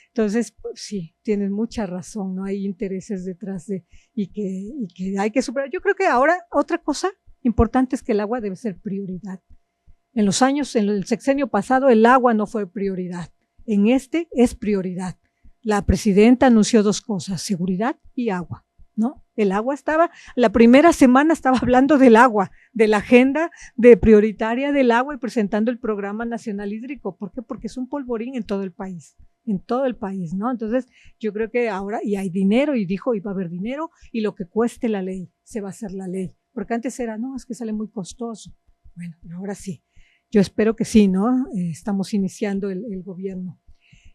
Entonces, pues, sí, tienes mucha razón, ¿no? Hay intereses detrás y que hay que superar. Yo creo que ahora otra cosa importante es que el agua debe ser prioridad. En el sexenio pasado, el agua no fue prioridad. En este es prioridad. La presidenta anunció 2 cosas, seguridad y agua, ¿no? El agua la primera semana estaba hablando del agua, de la agenda prioritaria del agua y presentando el Programa Nacional Hídrico. ¿Por qué? Porque es un polvorín en todo el país, ¿no? Entonces, yo creo que ahora, y hay dinero, y dijo, iba a haber dinero, y lo que cueste la ley, se va a hacer la ley. Porque antes era, no, es que sale muy costoso. Bueno, pero ahora sí. Yo espero que sí, ¿no? Estamos iniciando el gobierno.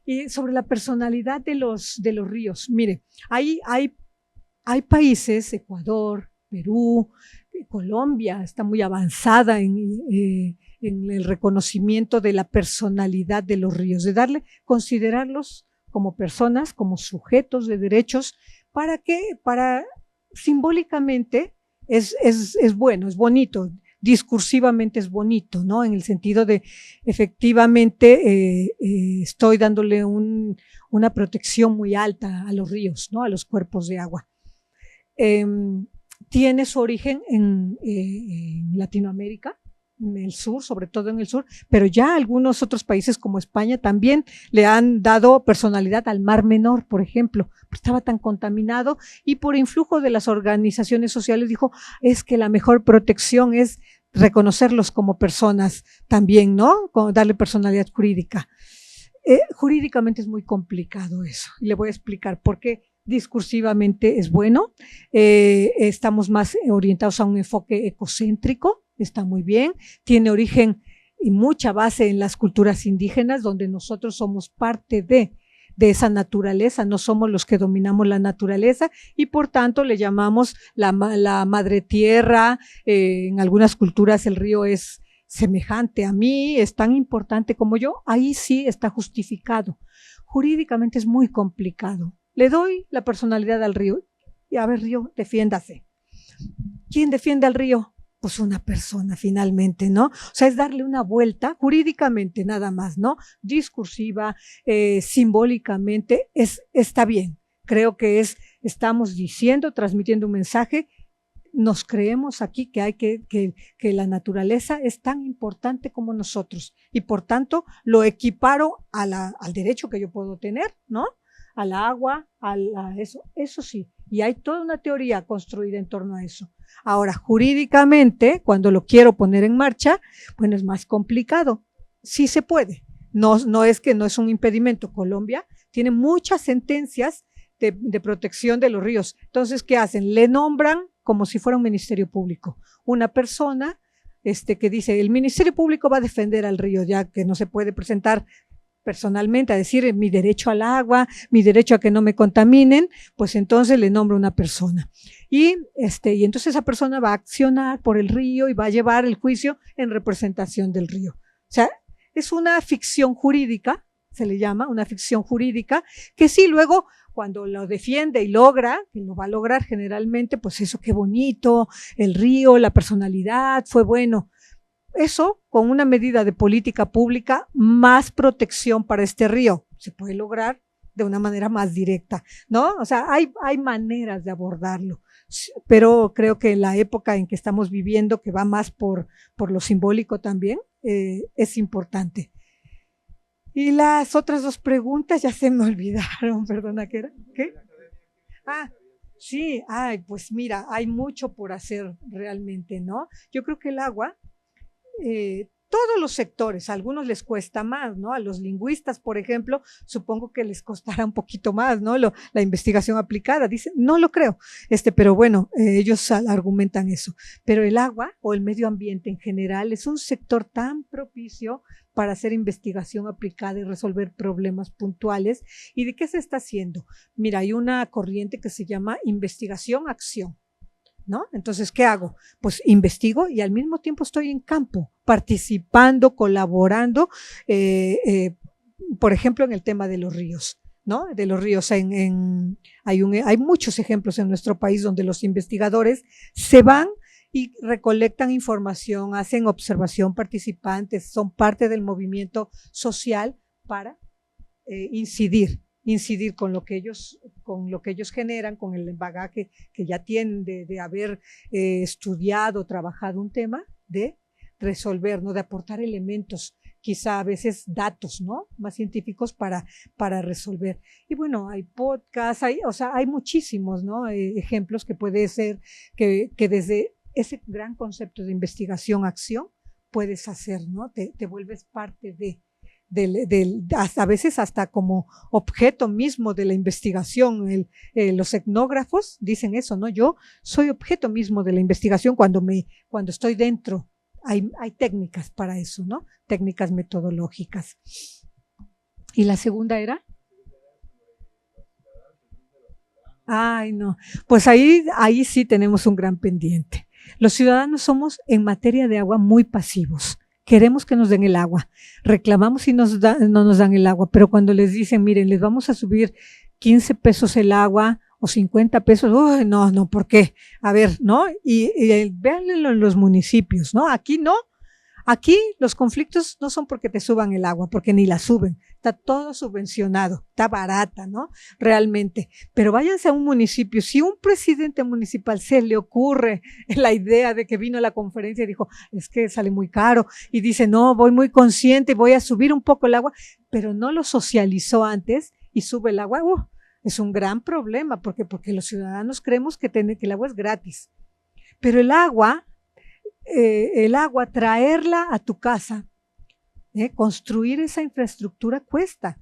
Y sobre la personalidad de los ríos, mire, hay países, Ecuador, Perú, Colombia, está muy avanzada en el reconocimiento de la personalidad de los ríos, de considerarlos como personas, como sujetos de derechos, para simbólicamente es bueno, es bonito, discursivamente es bonito, ¿no? En el sentido de, efectivamente, estoy dándole una protección muy alta a los ríos, ¿no? A los cuerpos de agua. Tiene su origen en Latinoamérica, en el sur, sobre todo en el sur, pero ya algunos otros países como España también le han dado personalidad al Mar Menor, por ejemplo, estaba tan contaminado y por influjo de las organizaciones sociales dijo, es que la mejor protección es reconocerlos como personas también, ¿no? Darle personalidad jurídica. Jurídicamente es muy complicado eso, y le voy a explicar por qué. Discursivamente es bueno, estamos más orientados a un enfoque ecocéntrico, está muy bien, tiene origen y mucha base en las culturas indígenas, donde nosotros somos parte de esa naturaleza, no somos los que dominamos la naturaleza y por tanto le llamamos la madre tierra. En algunas culturas el río es semejante a mí, es tan importante como yo, ahí sí está justificado. Jurídicamente es muy complicado. Le doy la personalidad al río. Y a ver, río, defiéndase. ¿Quién defiende al río? Pues una persona finalmente, ¿no? O sea, es darle una vuelta jurídicamente nada más, ¿no? Discursiva, simbólicamente, está bien. Creo que estamos diciendo, transmitiendo un mensaje. Nos creemos aquí que la naturaleza es tan importante como nosotros y por tanto lo equiparo al derecho que yo puedo tener, ¿no? Al agua, eso sí, y hay toda una teoría construida en torno a eso. Ahora, jurídicamente, cuando lo quiero poner en marcha, bueno, es más complicado. Sí se puede, no es que no es un impedimento. Colombia tiene muchas sentencias de protección de los ríos. Entonces, ¿qué hacen? Le nombran como si fuera un ministerio público, una persona que dice, el ministerio público va a defender al río, ya que no se puede presentar personalmente a decir mi derecho al agua, mi derecho a que no me contaminen, pues entonces le nombra una persona. Y entonces esa persona va a accionar por el río y va a llevar el juicio en representación del río. O sea, es una ficción jurídica, se le llama una ficción jurídica, que sí luego cuando lo defiende y logra, que lo va a lograr generalmente, pues eso, qué bonito, el río, la personalidad, fue bueno. Eso, con una medida de política pública, más protección para este río, se puede lograr de una manera más directa, ¿no? O sea, hay maneras de abordarlo, pero creo que en la época en que estamos viviendo, que va más por lo simbólico también, es importante. Y las otras dos preguntas ya se me olvidaron, perdona, ¿qué era? ¿Qué? Sí, pues mira, hay mucho por hacer realmente, ¿no? Yo creo que el agua, todos los sectores, a algunos les cuesta más, ¿no? A los lingüistas, por ejemplo, supongo que les costará un poquito más, ¿no? La investigación aplicada, dicen, no lo creo, pero bueno, ellos argumentan eso. Pero el agua o el medio ambiente en general es un sector tan propicio para hacer investigación aplicada y resolver problemas puntuales. ¿Y de qué se está haciendo? Mira, hay una corriente que se llama investigación-acción, ¿no? Entonces, ¿qué hago? Pues investigo y al mismo tiempo estoy en campo, participando, colaborando, por ejemplo, en el tema de los ríos, ¿no? De los ríos, hay muchos ejemplos en nuestro país donde los investigadores se van y recolectan información, hacen observación participantes, son parte del movimiento social para incidir con lo que ellos generan, con el bagaje que ya tienen de haber estudiado, trabajado un tema, de resolver, ¿no? De aportar elementos, quizá a veces datos, ¿no? Más científicos para resolver. Y bueno, hay podcasts, hay muchísimos, ¿no? Ejemplos que puede ser que desde ese gran concepto de investigación-acción puedes hacer, ¿no? Te vuelves parte a veces hasta como objeto mismo de la investigación. Los etnógrafos dicen eso, ¿no? Yo soy objeto mismo de la investigación cuando estoy dentro. Hay técnicas para eso, ¿no? Técnicas metodológicas. ¿Y la segunda era? Ay, no. Pues ahí sí tenemos un gran pendiente. Los ciudadanos somos en materia de agua muy pasivos. Queremos que nos den el agua, reclamamos y no nos dan el agua, pero cuando les dicen, miren, les vamos a subir 15 pesos el agua o 50 pesos, uy, no, ¿por qué? A ver, ¿no? Y véanlo en los municipios, ¿no? Aquí no, Aquí los conflictos no son porque te suban el agua, porque ni la suben, está todo subvencionado, está barata, ¿no? Realmente. Pero váyanse a un municipio, si un presidente municipal se le ocurre la idea de que vino a la conferencia y dijo, es que sale muy caro, y dice, no, voy muy consciente, voy a subir un poco el agua, pero no lo socializó antes y sube el agua, es un gran problema, porque los ciudadanos creemos que el agua es gratis. Pero el agua, traerla a tu casa, construir esa infraestructura cuesta.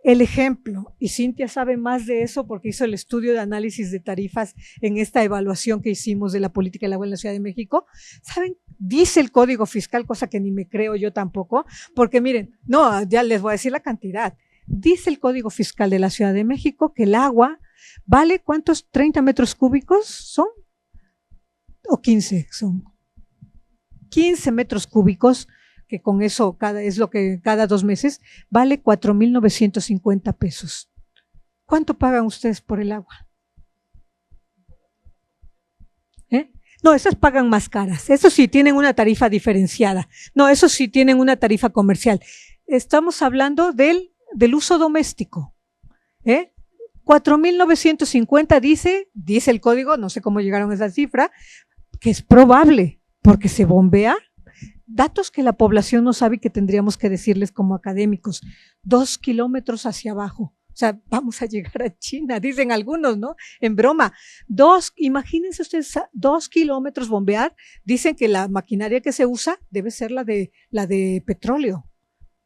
El ejemplo, y Cintia sabe más de eso porque hizo el estudio de análisis de tarifas en esta evaluación que hicimos de la política del agua en la Ciudad de México, ¿saben? Dice el Código Fiscal, cosa que ni me creo yo tampoco, porque miren, no, ya les voy a decir la cantidad. Dice el Código Fiscal de la Ciudad de México que el agua vale, ¿cuántos? 30 metros cúbicos son, o 15 son. 15 metros cúbicos, que con eso es lo que cada 2 meses, vale 4,950 pesos. ¿Cuánto pagan ustedes por el agua? No, esas pagan más caras. Eso sí tienen una tarifa diferenciada. No, eso sí tienen una tarifa comercial. Estamos hablando del uso doméstico. 4,950 dice el código, no sé cómo llegaron a esa cifra, que es probable, porque se bombea. Datos que la población no sabe y que tendríamos que decirles como académicos. 2 kilómetros hacia abajo. O sea, vamos a llegar a China, dicen algunos, ¿no? En broma. Imagínense ustedes, 2 kilómetros bombear. Dicen que la maquinaria que se usa debe ser la de petróleo,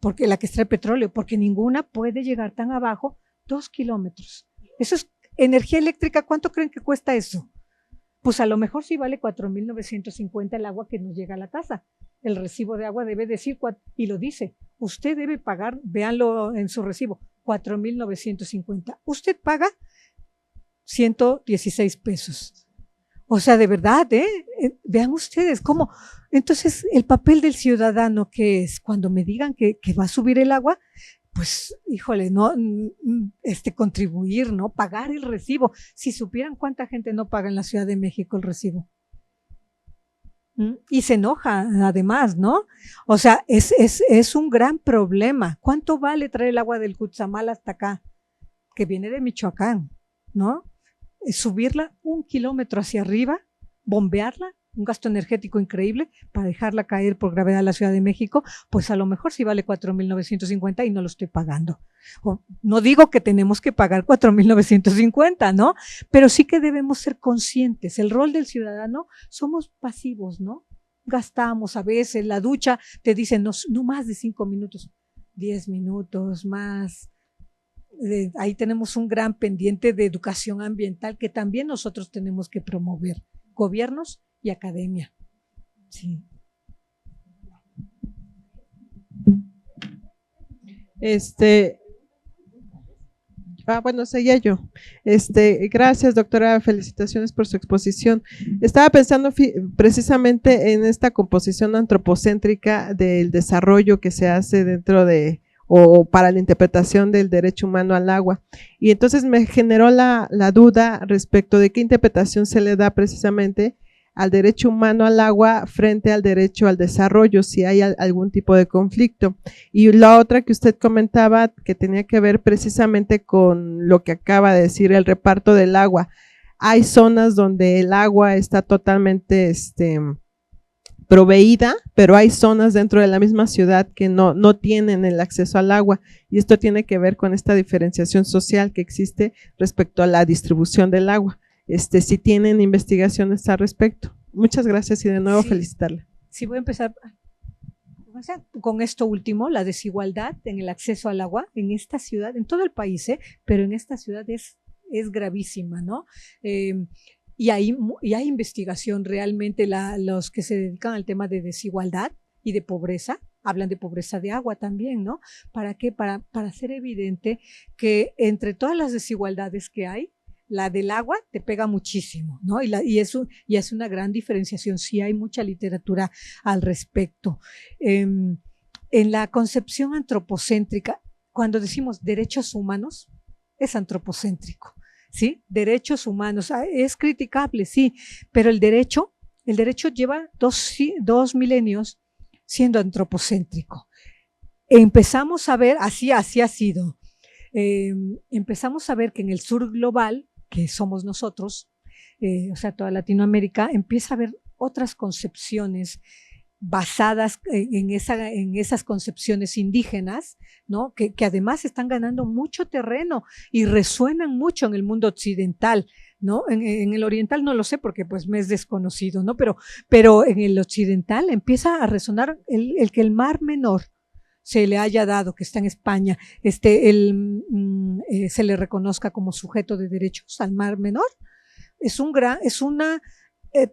porque la que extrae petróleo, porque ninguna puede llegar tan abajo, 2 kilómetros. Eso es energía eléctrica. ¿Cuánto creen que cuesta eso? Pues a lo mejor sí vale 4,950 el agua que nos llega a la casa. El recibo de agua debe decir, y lo dice, usted debe pagar, véanlo en su recibo, 4,950. Usted paga 116 pesos. O sea, de verdad, vean ustedes cómo. Entonces, el papel del ciudadano, ¿qué es? Cuando me digan que va a subir el agua, pues, híjole, no, contribuir, ¿no? Pagar el recibo. Si supieran cuánta gente no paga en la Ciudad de México el recibo. Y se enoja, además, ¿no? O sea, es un gran problema. ¿Cuánto vale traer el agua del Cuchamal hasta acá? Que viene de Michoacán, ¿no? Subirla 1 kilómetro hacia arriba, bombearla, un gasto energético increíble para dejarla caer por gravedad a la Ciudad de México, pues a lo mejor sí vale 4,950 y no lo estoy pagando. No digo que tenemos que pagar 4,950, ¿no? Pero sí que debemos ser conscientes. El rol del ciudadano, somos pasivos, ¿no? Gastamos a veces, la ducha te dicen no más de 5 minutos, 10 minutos más. Ahí tenemos un gran pendiente de educación ambiental que también nosotros tenemos que promover, gobiernos y academia. Sí. Bueno, seguía yo. Gracias, doctora, felicitaciones por su exposición. Estaba pensando precisamente en esta composición antropocéntrica del desarrollo que se hace dentro de o para la interpretación del derecho humano al agua. Y entonces me generó la duda respecto de qué interpretación se le da precisamente al derecho humano al agua frente al derecho al desarrollo, si hay algún tipo de conflicto. Y la otra que usted comentaba, que tenía que ver precisamente con lo que acaba de decir, el reparto del agua. Hay zonas donde el agua está totalmente proveída, pero hay zonas dentro de la misma ciudad que no tienen el acceso al agua, y esto tiene que ver con esta diferenciación social que existe respecto a la distribución del agua. Si tienen investigaciones al respecto. Muchas gracias y de nuevo felicitarla. Sí, voy a empezar con esto último, la desigualdad en el acceso al agua en esta ciudad, en todo el país, pero en esta ciudad es gravísima, ¿no? Y hay investigación realmente, los que se dedican al tema de desigualdad y de pobreza, hablan de pobreza de agua también, ¿no? ¿Para qué? Para hacer evidente que entre todas las desigualdades que hay, la del agua te pega muchísimo, ¿no? Y es una gran diferenciación. Sí hay mucha literatura al respecto. En la concepción antropocéntrica, cuando decimos derechos humanos, es antropocéntrico, ¿sí? Derechos humanos, es criticable, sí, pero el derecho lleva dos milenios siendo antropocéntrico. Empezamos a ver, así ha sido, empezamos a ver que en el sur global, que somos nosotros, o sea, toda Latinoamérica, empieza a haber otras concepciones basadas en esas concepciones indígenas, ¿no? Que además están ganando mucho terreno y resuenan mucho en el mundo occidental, ¿no? En el oriental no lo sé porque pues me es desconocido, ¿no? Pero en el occidental empieza a resonar el que el Mar Menor se le haya dado, que está en España, se le reconozca como sujeto de derechos al Mar Menor. Es una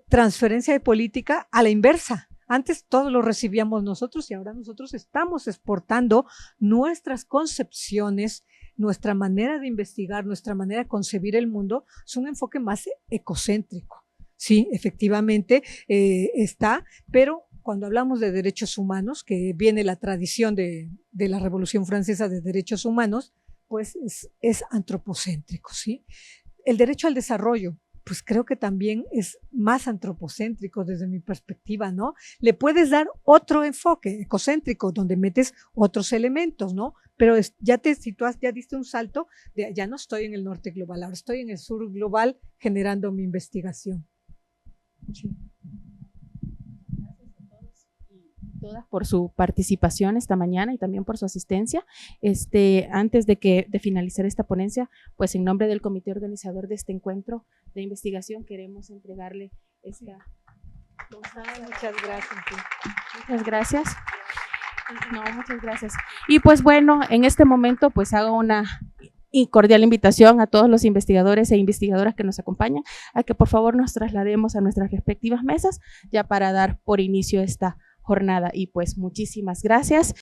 transferencia de política a la inversa. Antes todo lo recibíamos nosotros y ahora nosotros estamos exportando nuestras concepciones, nuestra manera de investigar, nuestra manera de concebir el mundo. Es un enfoque más ecocéntrico. Sí, efectivamente está, pero cuando hablamos de derechos humanos, que viene la tradición de la Revolución Francesa de derechos humanos, pues es antropocéntrico, ¿sí? El derecho al desarrollo, pues creo que también es más antropocéntrico desde mi perspectiva, ¿no? Le puedes dar otro enfoque ecocéntrico donde metes otros elementos, ¿no? Pero ya te sitúas, ya diste un salto, ya no estoy en el norte global, ahora estoy en el sur global generando mi investigación. Sí. Todas por su participación esta mañana y también por su asistencia. Antes de finalizar esta ponencia, pues en nombre del comité organizador de este encuentro de investigación queremos entregarle esta posada. Muchas gracias. Muchas gracias. No, muchas gracias. Y pues bueno, en este momento pues hago una cordial invitación a todos los investigadores e investigadoras que nos acompañan a que por favor nos traslademos a nuestras respectivas mesas ya para dar por inicio esta jornada. Y pues muchísimas gracias.